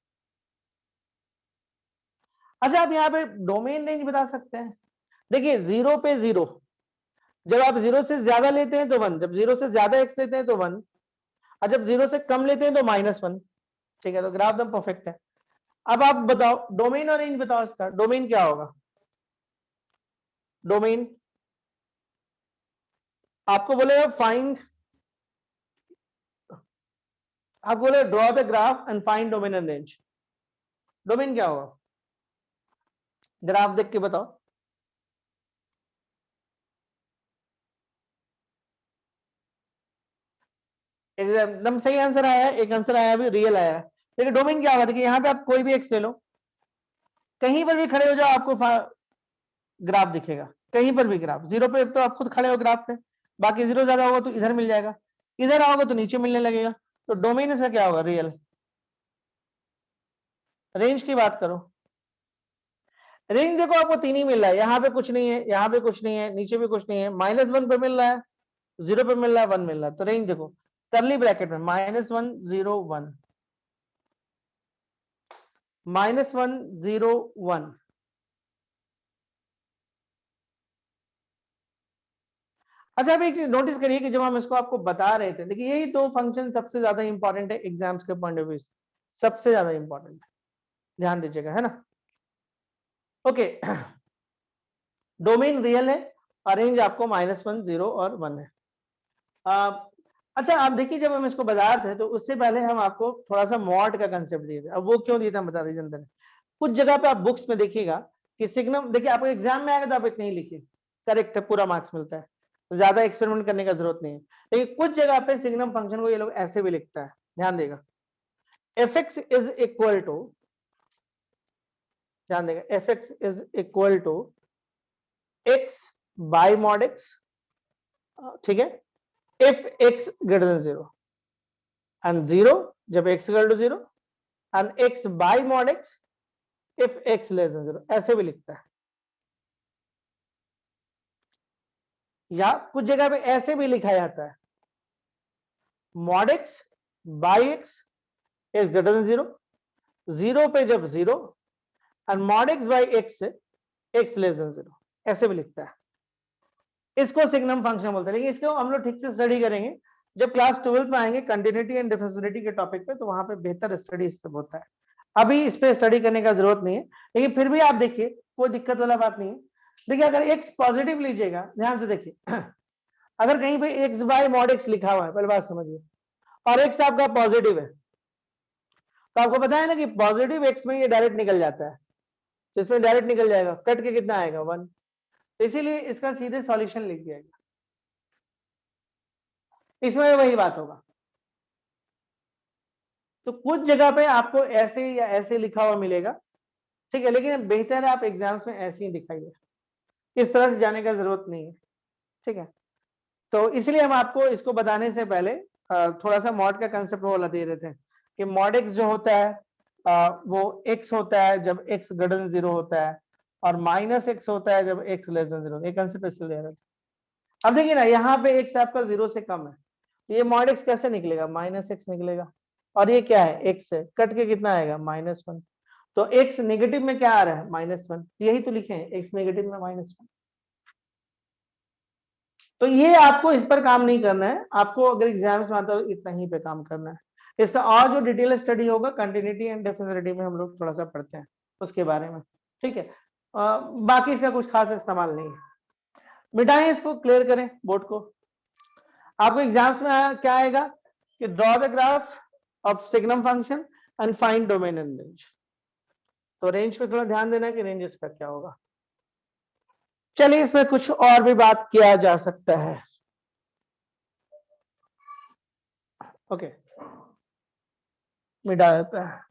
अच्छा आप यहाँ पे डोमेन रेंज बता सकते हैं। देखिए 0 पे 0, जब आप 0 से ज्यादा लेते हैं तो 1, जब 0 से ज्यादा x लेते हैं तो 1, और जब 0 से कम लेते हैं तो -1। ठीक है, तो ग्राफ एकदम परफेक्ट है। अब आप बताओ डोमेन और रेंज बताओ, इसका डोमेन क्या होगा। डोमेन आपको बोलेगा फाइंड, आप बोले draw the graph and find domain and range. Domain क्या होगा, ग्राफ देख के बताओ। एकदम सही आंसर आया है, एक आंसर आया अभी रियल आया है। देखिए डोमेन क्या होगा, देखिए यहाँ पे आप कोई भी एक्स ले लो, कहीं पर भी खड़े हो जाओ आपको ग्राफ दिखेगा, कहीं पर भी ग्राफ। 0 पे तो आप खुद खड़े हो ग्राफ पे, बाकी 0 ज्यादा होगा तो इधर मिल जाएगा, इधर आओगे तो नीचे मिलने लगेगा। तो डोमेन इसका क्या होगा, रियल। रेंज की बात करो, रेंज देखो आपको 3 ही मिल रहा है, यहाँ पे कुछ नहीं है, यहाँ पे कुछ नहीं है, नीचे भी कुछ नहीं है, -1 पे मिल रहा है, 0 पे मिल रहा है, 1 मिल रहा है। तो रेंज देखो करली ब्रैकेट में -1 0 1 -1 0 1। अच्छा अब एक नोटिस करिए कि जब हम इसको आपको बता रहे थे, देखिए यही दो फंक्शन सबसे ज्यादा इंपॉर्टेंट है एग्जाम्स के पॉइंट ऑफ व्यू से, सबसे ज्यादा इंपॉर्टेंट है, ध्यान दीजिएगा, है ना। ओके डोमेन रियल है और रेंज आपको -1 0 और 1 है। अच्छा आप देखिए जब हम इसको बता रहे थे तो उससे पहले हम आपको थोड़ा सा मॉड का कंसेप्ट दिए थे। अब वो क्यों दिए थे हम बता रहे जनता ने, कुछ जगह पे आप बुक्स में देखिएगा कि सिग्नम, देखिए आपको एग्जाम में आएगा तो आप इतने ही लिखिए, करेक्ट है, पूरा मार्क्स मिलता है, ज्यादा एक्सपेरिमेंट करने का जरूरत नहीं है। लेकिन कुछ जगह पे सिग्नम फंक्शन को ये लोग ऐसे भी लिखता है, ध्यान देगा, f x is equal to, ध्यान देगा, f x is equal to x by mod x, ठीक है, if x greater than 0 and 0 जब x equal to 0 and x by mod x if x less than 0, ऐसे भी लिखता है। या कुछ जगह पे ऐसे भी लिखा जाता है, mod x by x is greater than 0 0 पे जब 0 और मॉड x बाई x से x लेस देन 0, ऐसे भी लिखता है। इसको सिग्नम फंक्शन बोलते हैं, लेकिन इसको हम लोग ठीक से स्टडी करेंगे जब क्लास 12 में आएंगे कंटिन्यूटी एंड डिफरेंशिएबिलिटी के टॉपिक पे, तो वहां पे बेहतर स्टडी इससे होता है। अभी इस पे स्टडी करने का जरूरत नहीं है, लेकिन फिर भी आप देखिए कोई दिक्कत वाला बात नहीं है। देखिए अगर x पॉजिटिव लीजिएगा, ध्यान से देखिए अगर कहीं पे x बाय मॉड x लिखा हुआ है, पहले बात समझिए, और x आपका पॉजिटिव है, तो आपको पता है ना कि पॉजिटिव x में ये डायरेक्ट निकल जाता है, तो इसमें डायरेक्ट निकल जाएगा, कट के कितना आएगा 1, तो इसीलिए इसका सीधे सॉल्यूशन लिख दिया गया। इसमें वही बात होगा, तो कुछ जगह पे आपको ऐसे या ऐसे लिखा हुआ मिलेगा, ठीक है, लेकिन बेहतर है आप एग्जाम्स में ऐसे ही दिखाइए, इस तरह से जाने का जरूरत नहीं है, ठीक है। तो इसलिए हम आपको इसको बताने से पहले थोड़ा सा मॉड का कंसेप्ट वाला दे रहे थे कि मॉड एक्स जो होता है वो x होता है जब x ग्रेटर देन 0 होता है, और माइनस x होता है जब x लेस देन 0, ये कंसेप्ट इसलिए दे रहे थे। अब देखिए ना, यहाँ पे x आपका 0 से कम है, तो ये मॉड x कैसे निकलेगा, माइनस x निकलेगा, और ये क्या है x है, कट के कितना आएगा -1, तो x नेगेटिव में क्या आ रहा है -1, यही तो लिखे हैं x नेगेटिव में -1। तो ये आपको इस पर काम नहीं करना है, आपको अगर एग्जाम्स में आता है इतना ही पे काम करना है। इसका और जो डिटेल स्टडी होगा कंटिन्यूटी एंड डिफरेंशिएबिलिटी में हम लोग थोड़ा सा पढ़ते हैं उसके बारे में, ठीक है। बाकी इसका कुछ खास इस्तेमाल नहीं है, मिटाएं इसको, क्लियर करें बोर्ड को। आपको एग्जाम्स में क्या आएगा कि draw the graph of signum function and find domain and range, तो रेंज पे थोड़ा ध्यान देना कि रेंज इसका क्या होगा। चलिए इसमें कुछ और भी बात किया जा सकता है, ओके, मिटा देता है।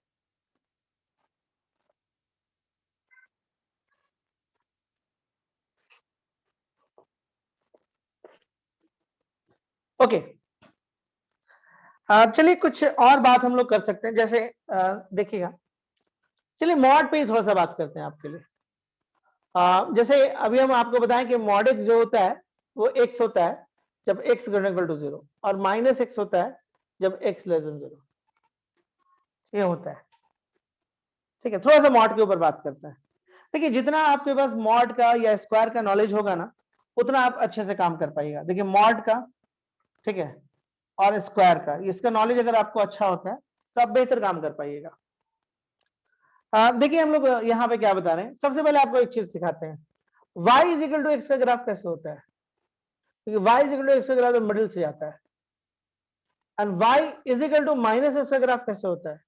ओके, चलिए कुछ और बात हम लोग कर सकते हैं, जैसे देखिएगा, चलिए मॉड पे ही थोड़ा सा बात करते हैं आपके लिए। जैसे अभी हम आपको बताएं कि मॉड एक्स जो होता है वो x होता है जब x ग्रेटर टू 0, और माइनस x होता है जब x लेस देन 0, ये होता है, ठीक है। थोड़ा सा मॉड के ऊपर बात करते हैं। देखिए जितना आपके पास मॉड का या स्क्वायर का नॉलेज होगा ना, उतना आप अच्छे से काम कर पाइएगा। देखिए मॉड का, ठीक है, और स्क्वायर का, इसका नॉलेज अगर आपको अच्छा होता है तो आप बेहतर काम कर पाइएगा। देखिए हम लोग यहाँ पे क्या बता रहे हैं, सबसे पहले आपको एक चीज सिखाते हैं, y is equal to x का ग्राफ कैसे होता है, क्योंकि y is equal to x का ग्राफ मिडिल से जाता है, and y is equal to minus x का ग्राफ कैसे होता है,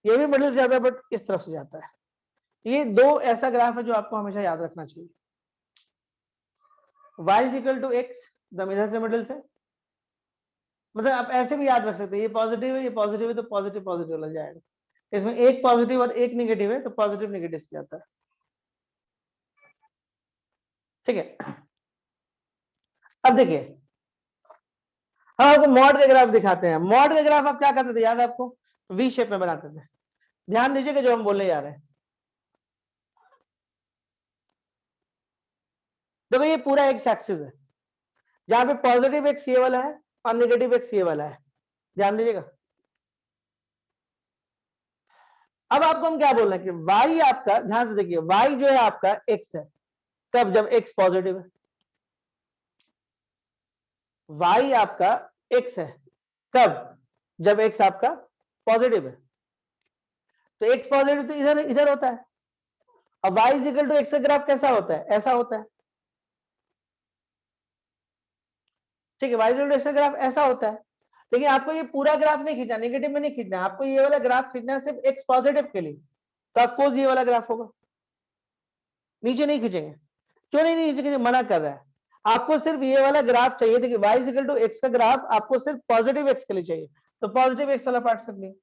ये भी मिडिल से जाता है बट इस तरफ से जाता है। ये दो ऐसा ग्राफ है जो आपको हमेशा याद रखना चाहिए, y is equal to x एकदम इधर से मिडिल से, मतलब आप ऐसे भी याद रख सकते हैं, ये पॉजिटिव है, ये पॉजिटिव है, तो पॉजिटिव पॉजिटिव लग जाएगा, इसमें एक पॉजिटिव और एक नेगेटिव है तो पॉजिटिव नेगेटिव से जाता है, ठीक है। अब देखिए हम आपको मॉड के ग्राफ दिखाते हैं। मॉड के ग्राफ आप क्या करते थे, याद है आपको, वी शेप में बनाते थे। ध्यान दीजिएगा जो हम बोलने जा रहे हैं, देखो ये पूरा एक्स एक्सिस है, जहां पे पॉजिटिव एक्स ये वाला है और नेगेटिव एक्स ये वाला है, ध्यान दीजिएगा। अब आपको हम क्या बोल रहे हैं कि वाई आपका, ध्यान से देखिए, वाई जो है आपका एक्स है, कब, जब एक्स पॉजिटिव है, वाई आपका एक्स है कब, जब एक्स आपका पॉजिटिव है, तो एक्स पॉजिटिव तो इधर इधर होता है, अब y is equal to x का ग्राफ कैसा होता है, ऐसा होता है, ठीक है, y is equal to x का ग्राफ ऐसा होता है। लेकिन आपको ये पूरा ग्राफ नहीं खींचना, नेगेटिव में नहीं खींचना, आपको ये वाला ग्राफ खींचना है सिर्फ एक्स पॉजिटिव के लिए, तो ऑफकोर्स ये वाला ग्राफ होगा, नीचे नहीं खींचेंगे। क्यों नहीं नीचे मना कर रहा है, आपको सिर्फ ये वाला ग्राफ चाहिए, देखिए y is equal to x का ग्राफ आपको सिर्फ पॉजिटिव एक्स के लिए चाहिए, तो पॉजिटिव एक्स वाला पार्ट सब नहीं।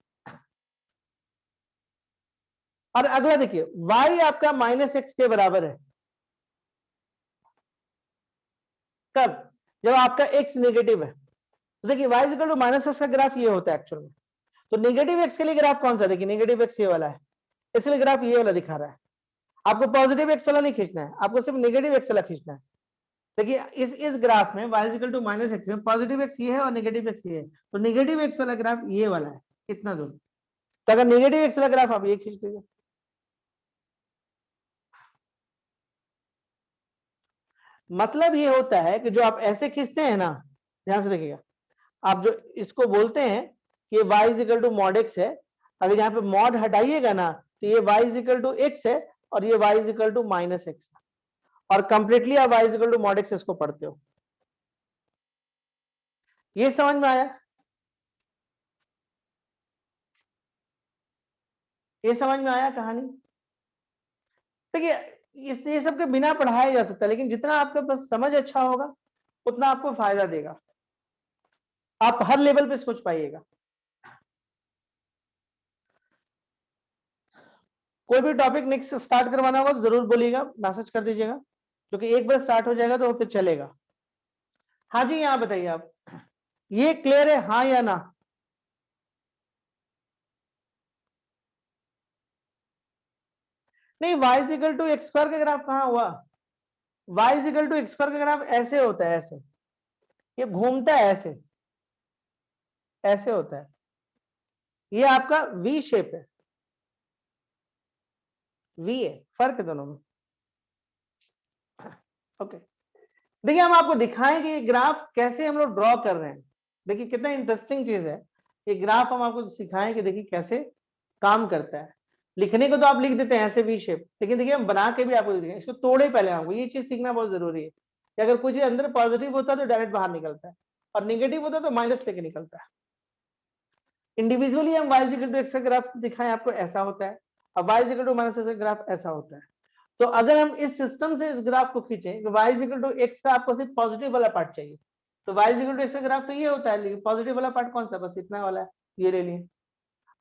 और अगला देखिए, y आपका माइनस एक्स के बराबर है कब, जब आपका x नेगेटिव है, तो देखिए y is equal to minus x का ग्राफ ये होता है एक्चुअल में, तो नेगेटिव एक्स के लिए ग्राफ कौन सा, देखिए नेगेटिव एक्स ये वाला है, इसलिए ग्राफ ये वाला दिखा रहा है। आपको पॉजिटिव एक्स वाला नहीं खींचना है, आपको सिर्फ नेगेटिव एक्स वाला खींचना है। देखिए इस ग्राफ में y equal to minus x में पॉजिटिव एक्स ये है और नेगेटिव एक्स ये है, तो नेगेटिव एक्स वाला ग्राफ ये वाला है, इतना दूर, तो अगर नेगेटिव एक्स वाला ग्राफ आप ये खींच दीजिए, मतलब ये होता है कि जो आप ऐसे खींचते हैं ना, ध्यान से देखिएगा, आप जो इसको बोलते हैं कि ये y is equal to mod x है, अगर यहाँ पे मॉड हटाइएगा ना तो ये y is equal to x है और ये y is equal to minus x, और कंप्लीटली आप y is equal to mod x इसको पढ़ते हो। ये समझ में आया? ये समझ में आया कहानी? देखिए ये सब के बिना पढ़ाया जा सकता है, लेकिन जितना आपका बस समझ अच्छा होगा उतना आपको फायदा देगा, आप हर लेवल पे सोच पाइएगा। कोई भी टॉपिक नेक्स्ट स्टार्ट करवाना होगा तो जरूर बोलिएगा, मैसेज कर दीजिएगा, क्योंकि एक बार स्टार्ट हो जाएगा तो फिर चलेगा। हाँ जी, यहाँ बताइए आप, ये क्लियर है हाँ या ना? नहीं, y is equal to x square का ग्राफ कहाँ हुआ? y is equal to x square का ग्राफ ऐसे होता है, ऐसे, ये घूमता है ऐसे, ऐसे होता है, ये आपका वी शेप है, वी है, फर्क है दोनों में। ओके, देखिए हम आपको दिखाएं कि ये ग्राफ कैसे हम लोग ड्रॉ कर रहे हैं। देखिए कितना इंटरेस्टिंग चीज है, ये ग्राफ हम आपको सिखाएं कि देखिए कैसे काम करता है। लिखने को तो आप लिख देते हैं ऐसे वी शेप, लेकिन देखिए हम बना के भी आपको दिखाएं, इसको तोड़े पहले हमको, ये चीज सीखना बहुत जरूरी है कि अगर कोई चीज अंदर पॉजिटिव होता है तो डायरेक्ट बाहर निकलता है, और निगेटिव होता है तो माइनस लेके निकलता है। इंडिविजुअली हम y इक्वल टू एक्स का ग्राफ दिखाएं आपको, ऐसा होता है, अब y इक्वल टू माइनस का ग्राफ ऐसा होता है। तो अगर हम इस सिस्टम से इस ग्राफ को खींचें तो y इक्वल टू एक्स का आपको सिर्फ पॉजिटिव वाला पार्ट चाहिए, तो y इक्वल टू एक्स का ग्राफ तो ये होता है, लेकिन पॉजिटिव वाला पार्ट कौन सा, बस इतना वाला है, ये ले लिए।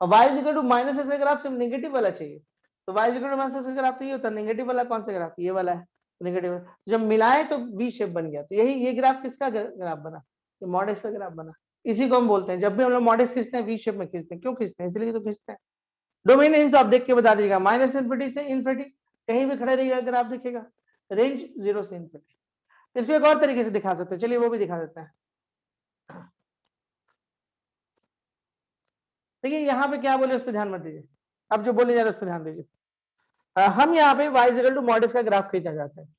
और y इक्वल टू माइनस का ग्राफ सिर्फ नेगेटिव वाला चाहिए, तो y इक्वल टू माइनस का ग्राफ तो ये होता है, नेगेटिव वाला कौन सा ग्राफ, ये वाला है, नेगेटिव। जब मिलाए तो वी शेप बन गया, तो यही ये ग्राफ किसका ग्राफ बना, ये मॉड एक्स का ग्राफ बना। इसी को हम बोलते हैं, जब भी हम लोग मॉड एक्स खींचते हैं वी शेप में खींचते हैं, क्यों खींचते हैं, इसलिए तो खींचते हैं। डोमेन रेंज तो आप देख के बता दीजिएगा, माइनस इन्फिनिटी से इन्फिनिटी कहीं भी खड़े रहिएगा अगर आप दिखेगा, रेंज 0 से इन्फिनिटी। इसको एक और तरीके से दिखा सकते हैं, चलिए वो भी दिखा देते हैं। देखिए यहाँ पे क्या बोले उस पर ध्यान मत दीजिए, अब जो बोले जा रहे उस पर ध्यान दीजिए। हम यहाँ पे y equal to mod x का ग्राफ खींचना चाहते हैं,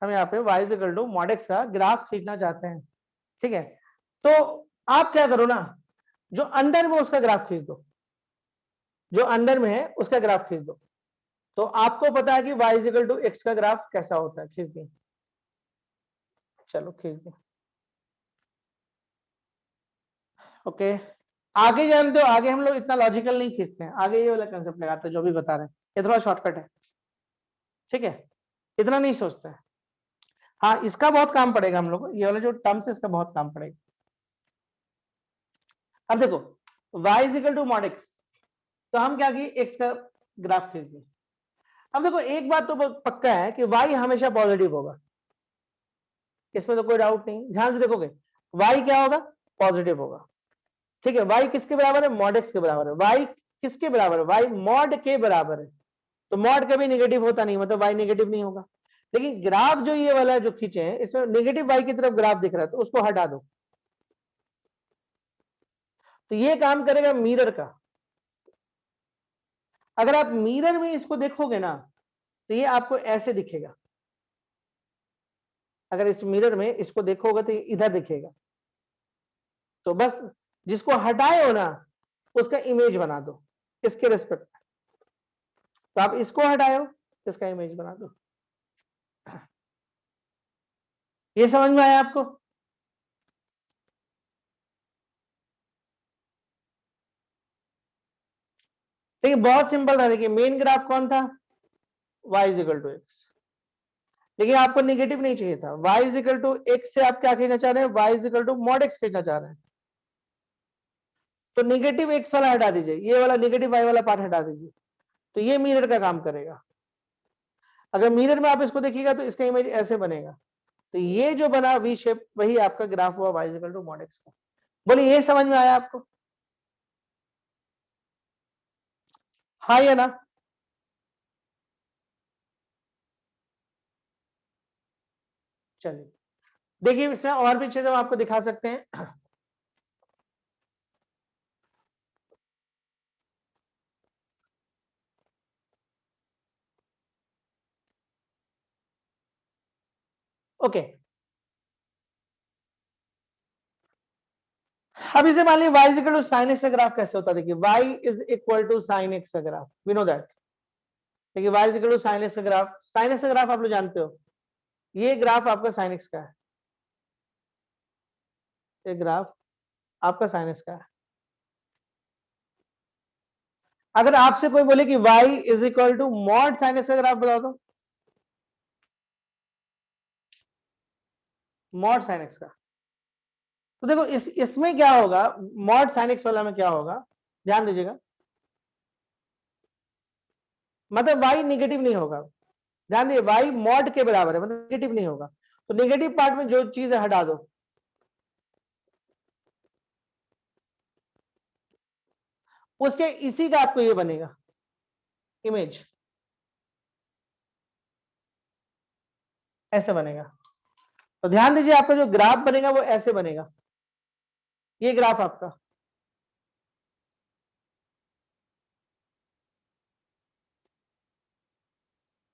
हम यहाँ पे y equal to mod x का ग्राफ खींचना चाहते हैं, ठीक है। तो आप क्या करो ना, जो अंदर में उसका ग्राफ खींच दो, जो अंदर में है उसका ग्राफ खींच दो, तो आपको पता है कि y इक्वल टू एक्स का ग्राफ कैसा होता है, खींच दिए, चलो खींच दिए। ओके, आगे जानते हो, आगे हम लोग इतना लॉजिकल नहीं खींचते हैं, आगे ये वाला कंसेप्ट लगाते हैं जो भी बता रहे हैं, ये थोड़ा शॉर्टकट है, ठीक है, इतना नहीं सोचते हैं। हाँ, इसका बहुत काम पड़ेगा हम लोग को, ये वाला जो टर्म्स है इसका बहुत काम पड़ेगा। अब देखो y is equal to mod x, तो हम क्या किए, एक्स का ग्राफ खींच दिए। अब देखो एक बात तो पक्का है कि y हमेशा पॉजिटिव होगा, इसमें तो कोई डाउट नहीं, ध्यान से देखोगे y क्या होगा, पॉजिटिव होगा, ठीक है। y किसके बराबर है, मॉड एक्स के बराबर है, y किसके बराबर है, y मॉड के बराबर है, तो मॉड कभी नेगेटिव होता नहीं, मतलब y नेगेटिव नहीं होगा। लेकिन ग्राफ जो ये वाला जो खींचे हैं इसमें नेगेटिव y की तरफ ग्राफ दिख रहा है, तो उसको हटा दो, तो ये काम करेगा मिरर का। अगर आप मिरर में इसको देखोगे ना तो ये आपको ऐसे दिखेगा, अगर इस मिरर में इसको देखोगे तो ये इधर दिखेगा, तो बस जिसको हटाए हो ना उसका इमेज बना दो इसके रेस्पेक्ट में, तो आप इसको हटाए हो इसका इमेज बना दो। ये समझ में आया आपको? देखिए बहुत सिंपल था, देखिए मेन ग्राफ कौन था, y is equal to x, लेकिन आपको नेगेटिव नहीं चाहिए था, y is equal to x से आप क्या खींचना चाह रहे हैं, y is equal to mod x खींचना चाह रहे हैं, तो नेगेटिव एक्स वाला हटा दीजिए, ये वाला नेगेटिव y वाला पार्ट हटा दीजिए, तो ये मिरर का काम करेगा। अगर मिरर में आप इसको देखिएगा तो इसका इमेज ऐसे बनेगा, तो ये जो बना वी शेप वही आपका ग्राफ हुआ y equal to mod x का। बोलिए ये समझ में आया आपको, हाँ या ना? चलिए देखिए इसमें और भी चीजें हम आपको दिखा सकते हैं। ओके, अब इसे मान लीजिए y is equal to sine x का ग्राफ कैसे होता है, देखिए y is equal to sine x का ग्राफ, वी नो दैट। देखिए y is equal to sine x का ग्राफ, साइन एक्स का ग्राफ आप लोग जानते हो, ये ग्राफ आपका साइन एक्स का है, ये ग्राफ आपका साइन एक्स का है। अगर आपसे कोई बोले कि y is equal to mod sine x का ग्राफ बता दो, मॉड साइन एक्स का, तो देखो इसमें क्या होगा, मॉड साइन एक्स वाला में क्या होगा, ध्यान दीजिएगा, मतलब y निगेटिव नहीं होगा, ध्यान दिए y मॉड के बराबर है, मतलब निगेटिव नहीं होगा, तो निगेटिव पार्ट में जो चीज है हटा दो, उसके इसी का आपको ये बनेगा इमेज, ऐसे बनेगा। तो ध्यान दीजिए आपका जो ग्राफ बनेगा वो ऐसे बनेगा, ये ग्राफ आपका,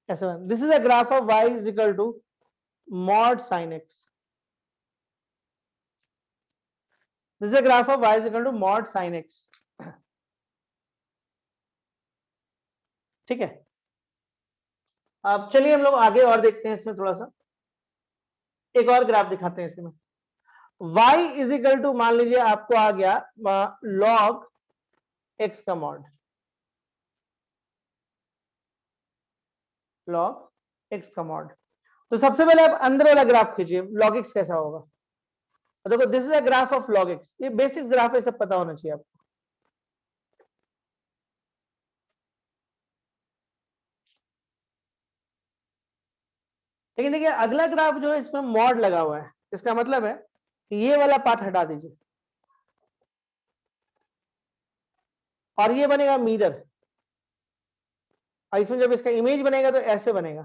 ऐसे बन, this is a graph of y is equal to mod sine x, this is a graph of y is equal to mod sine x, ठीक है। अब चलिए हम लोग आगे और देखते हैं, इसमें थोड़ा सा एक और ग्राफ दिखाते हैं इसमें, y इज इक्वल टू मान लीजिए आपको आ गया log x का मॉड, log x का मॉड, तो सबसे पहले आप अंदर वाला ग्राफ खींचिए, log x कैसा होगा, तो देखो this is a graph of log x, ये बेसिक ग्राफ है, सब पता होना चाहिए आपको। लेकिन देखिए अगला ग्राफ जो है इसमें मॉड लगा हुआ है, इसका मतलब है कि ये वाला पार्ट हटा दीजिए और ये बनेगा मिरर, और इसमें जब इसका इमेज बनेगा तो ऐसे बनेगा,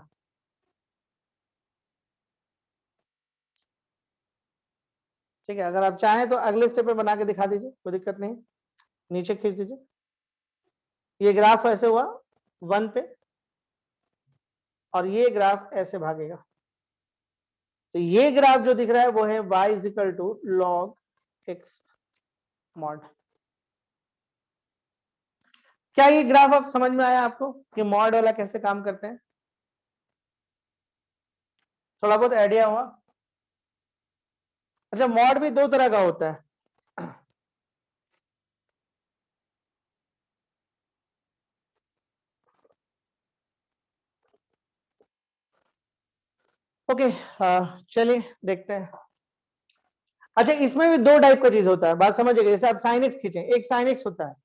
ठीक है। अगर आप चाहें तो अगले स्टेप में बना के दिखा दीजिए, कोई दिक्कत नहीं, नीचे खींच दीजिए, ये ग्राफ ऐसे हुआ 1 पे और ये ग्राफ ऐसे भागेगा, तो ये ग्राफ जो दिख रहा है वो है y is equal to log x mod. क्या ये ग्राफ अब समझ में आया आपको कि मॉड वाला कैसे काम करते हैं, थोड़ा बहुत आइडिया हुआ। अच्छा, मॉड भी दो तरह का होता है, ओके, चलिए देखते हैं। अच्छा, इसमें भी दो टाइप का चीज होता है, बात समझिएगा, जैसे आप साइन एक्स खींचे, एक साइन एक्स होता है,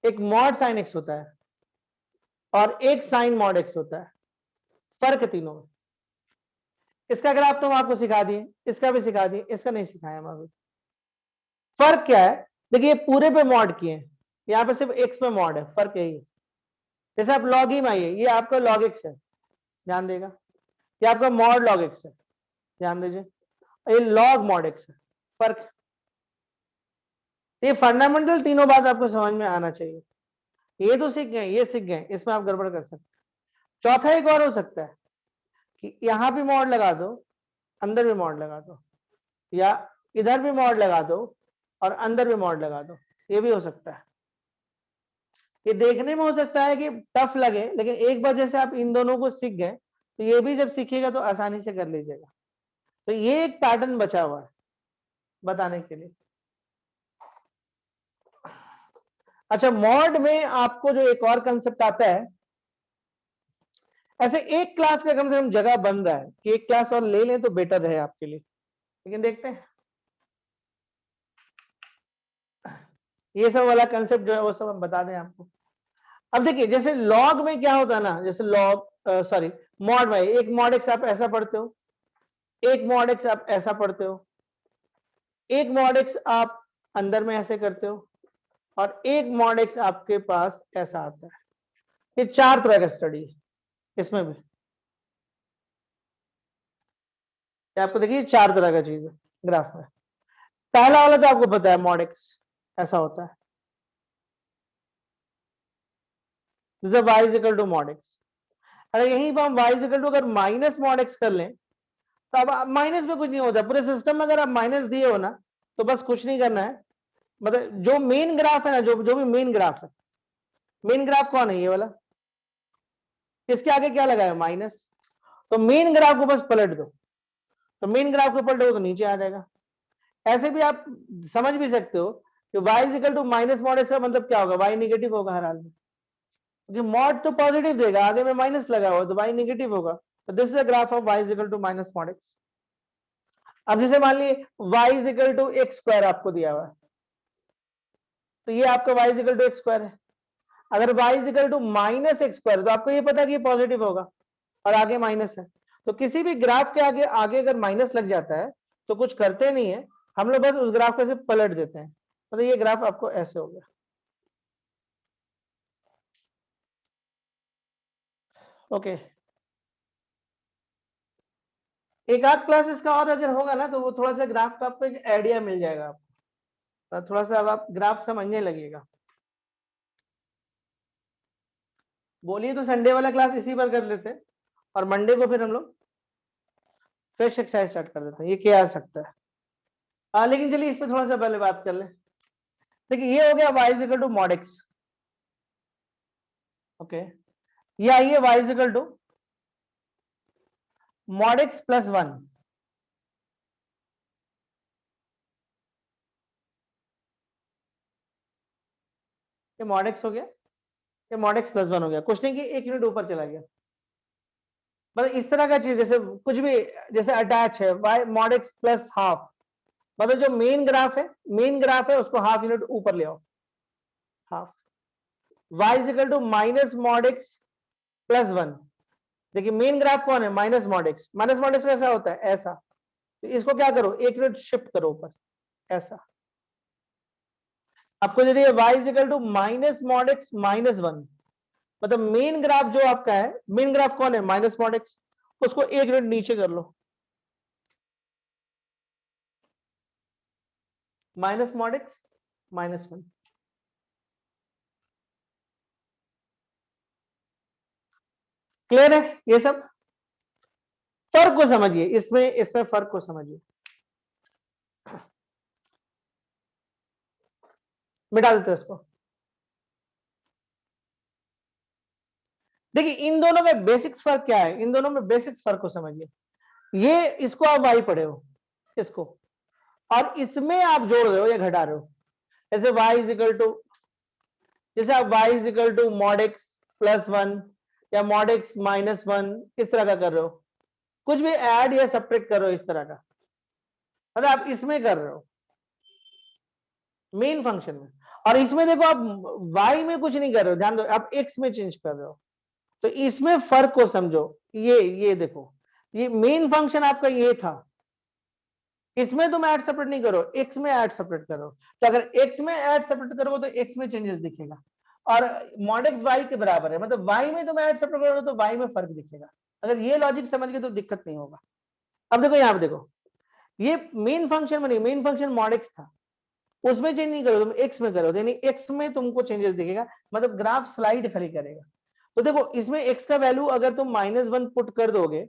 एक मॉड साइन एक्स होता है, और एक साइन मॉड एक्स होता है, फर्क है तीनों में। इसका ग्राफ तो हम आपको सिखा दिए, इसका भी सिखा दिए, इसका नहीं सिखाया हम अभी। फर्क क्या है, देखिए ये पूरे पे मॉड किए हैं, यहाँ पे सिर्फ एक्स पे मॉड है, फर्क यही है। जैसे आप लॉग ही में आइए, ये आपका लॉग एक्स है, ध्यान देगा, ये आपका मॉड लॉग एक्स है, ध्यान दीजिए, ये लॉग मॉड एक्स है, फर्क। ये फंडामेंटल तीनों बात आपको समझ में आना चाहिए, ये तो सीख गए, ये सीख गए, इसमें आप गड़बड़ कर सकते हैं। चौथा एक और हो सकता है कि यहां भी मॉड लगा दो, अंदर भी मॉड लगा दो, या इधर भी मॉड लगा दो और अंदर भी मॉड लगा दो, ये भी हो सकता है। ये देखने में हो सकता है कि टफ लगे, लेकिन एक बार जैसे आप इन दोनों को सीख गए तो ये भी जब सीखिएगा तो आसानी से कर लीजिएगा। तो ये एक पैटर्न बचा हुआ है बताने के लिए। अच्छा, मॉड में आपको जो एक और कंसेप्ट आता है, ऐसे एक क्लास का कम से कम जगह बन रहा है कि एक क्लास और ले लें तो बेटर रहे आपके लिए, लेकिन देखते हैं, ये सब वाला कंसेप्ट जो है वो सब हम बता दें आपको। अब देखिए जैसे लॉग में क्या होता है ना, जैसे लॉग सॉरी मॉड में एक मॉड एक्स आप ऐसा पढ़ते हो, एक मॉड एक्स आप ऐसा पढ़ते हो, एक मॉड एक्स आप अंदर में ऐसे करते हो, और एक मॉड एक्स आपके पास ऐसा आता है। ये चार तरह का स्टडी है इसमें भी, आपको देखिए चार तरह का चीज है ग्राफ में। पहला वाला तो आपको पता है, मॉड एक्स ऐसा होता है, जैसे y is equal to mod x. अगर यहीं पर हम y इज इक्वल टू अगर माइनस मॉड एक्स कर लें तो अब माइनस में कुछ नहीं होता पूरे सिस्टम में। अगर आप माइनस दिए हो ना तो बस कुछ नहीं करना है, मतलब जो मेन ग्राफ है ना, जो भी मेन ग्राफ है, मेन ग्राफ कौन है, ये वाला, इसके आगे क्या लगाया, माइनस। तो मेन ग्राफ को बस पलट दो, तो मेन ग्राफ को पलटो तो नीचे आ जाएगा। ऐसे भी आप समझ भी सकते हो कि y is equal to minus mod x का मतलब क्या होगा, y निगेटिव होगा हर हाल में, क्योंकि मॉड तो पॉजिटिव देगा, आगे में माइनस लगा हुआ तो y निगेटिव होगा। तो this is the graph of y is equal to minus mod x. अब जैसे मान लीजिए y is equal to x square आपको दिया हुआ है, तो ये आपका y is equal to x square है। अगर y is equal to minus x square, तो आपको ये पता है कि ये पॉजिटिव होगा और आगे माइनस है। तो किसी भी ग्राफ के आगे आगे अगर माइनस लग जाता है तो कुछ करते नहीं है, हम लोग बस उस ग्राफ को ऐसे पलट देते हैं। मतलब ये ग्राफ आपको ऐसे हो गया। ओके, एक आध क्लास इसका और अगर होगा ना तो वो थोड़ा सा ग्राफ का आपको एक आइडिया मिल जाएगा आपको, थोड़ा सा अब आप ग्राफ समझने लगेगा। बोलिए तो संडे वाला क्लास इसी पर कर लेते हैं और मंडे को फिर हम लोग फ्रेश एक्सरसाइज स्टार्ट कर देते हैं, ये क्या आ सकता है। लेकिन चलिए इस पर थोड़ा सा पहले बात कर ले। देखिए ये हो गया y is equal to mod x. Okay, ये आइए y is equal to mod x plus 1। ये मॉड एक्स हो गया, ये मॉड एक्स प्लस 1 हो गया, कुछ नहीं कि एक यूनिट ऊपर चला गया। मतलब इस तरह का चीज, जैसे कुछ भी, जैसे अटैच है y mod x plus half, मतलब जो मेन ग्राफ है, मेन ग्राफ है उसको हाफ यूनिट ऊपर ले आओ, half. y is equal to minus mod x plus 1। देखिए मेन ग्राफ कौन है, minus mod x. Minus mod x कैसा होता है, ऐसा। तो इसको क्या करो, एक यूनिट शिफ्ट करो ऊपर, ऐसा। आपको यदि y is equal to minus mod x minus 1, मतलब मेन ग्राफ जो आपका है, मेन ग्राफ कौन है, माइनस मॉड एक्स, उसको एक यूनिट नीचे कर लो, minus mod x minus 1। Clear है ये सब। फर्क को समझिए, इसमें फर्क को समझिए। मिटा देते हैं इसको। देखिए इन दोनों में बेसिक्स फर्क क्या है, इन दोनों में बेसिक्स फर्क को समझिए। ये इसको आप वाई पढ़े हो, इसको, और इसमें आप जोड़ रहे हो या घटा रहे हो। जैसे y इज इक्वल टू, जैसे आप y is equal to mod x plus 1 या मॉड एक्स माइनस 1, इस तरह का कर रहे हो, कुछ भी ऐड या सब्ट्रैक्ट कर रहे हो इस तरह का, मतलब आप इसमें कर रहे हो मेन फंक्शन में। और इसमें देखो आप y में कुछ नहीं कर रहे हो, ध्यान दो, आप x में चेंज कर रहे हो। तो इसमें फर्क को समझो। ये देखो, ये मेन फंक्शन आपका ये था, इसमें तुम ऐड सेपरेट नहीं करो, एक्स में ऐड सेपरेट करो। तो अगर एक्स में ऐड सेपरेट करोगे तो एक्स में चेंजेस दिखेगा, और मॉड एक्स वाई के बराबर है, मतलब वाई में तुम ऐड सेपरेट करोगे तो वाई में फर्क दिखेगा। अगर ये लॉजिक समझ गए तो दिक्कत नहीं होगा। अब देखो यहाँ पे देखो, ये मेन फंक्शन में नहीं, मेन फंक्शन मॉड एक्स था, उसमें चेंज नहीं करो, तुम एक्स में करो, यानी एक्स में तुमको चेंजेस दिखेगा, मतलब ग्राफ स्लाइड खड़ी करेगा। तो देखो इसमें एक्स का वैल्यू अगर तुम -1 पुट कर दोगे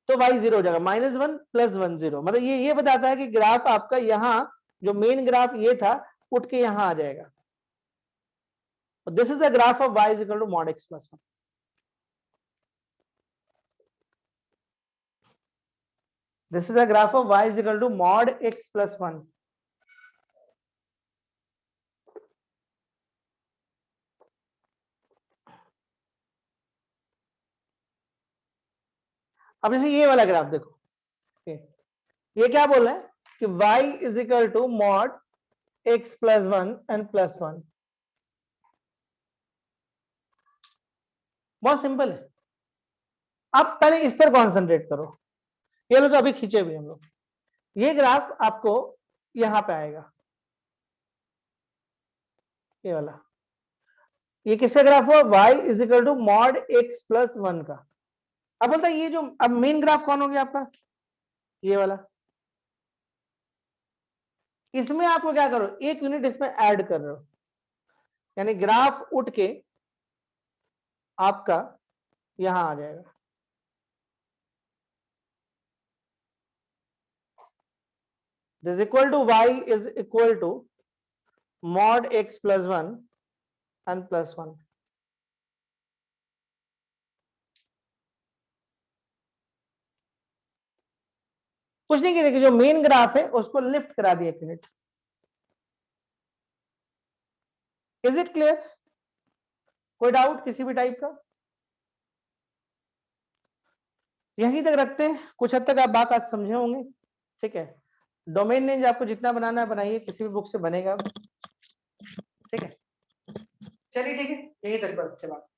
तो y 0 हो जाएगा, -1 प्लस 1 0, मतलब ये बताता है कि ग्राफ आपका यहाँ, जो मेन ग्राफ ये था, उठ के यहाँ आ जाएगा। This is the graph of y is equal to mod x plus 1। This is the graph of y is equal to mod x plus 1। अब जैसे ये वाला ग्राफ देखो, ये क्या बोल रहा है कि y is equal to mod x plus 1 and plus 1। बहुत सिंपल है। आप पहले इस पर कॉन्सेंट्रेट करो, ये लो तो अभी खींचे भी हम लोग, ये ग्राफ आपको यहां पे आएगा, ये वाला, ये किसका ग्राफ हुआ, y is equal to mod x plus 1 का। अब बोलता है ये जो अब मेन ग्राफ कौन हो गया आपका, ये वाला। इसमें आपको क्या करो, एक यूनिट इसमें ऐड कर रहे हो, यानी ग्राफ उठ के आपका यहां आ जाएगा। This equal to y is equal to mod x plus one and plus one. कुछ नहीं किया, जो मेन ग्राफ है उसको लिफ्ट करा दिया एक मिनट। Is it clear? कोई डाउट किसी भी टाइप का? यहीं तक रखते हैं, कुछ हद तक आप बात आज समझे होंगे। ठीक है, डोमेन रेंज आपको जितना बनाना है बनाइए, किसी भी बुक से बनेगा। ठीक है, चलिए ठीक है, यहीं तक बात।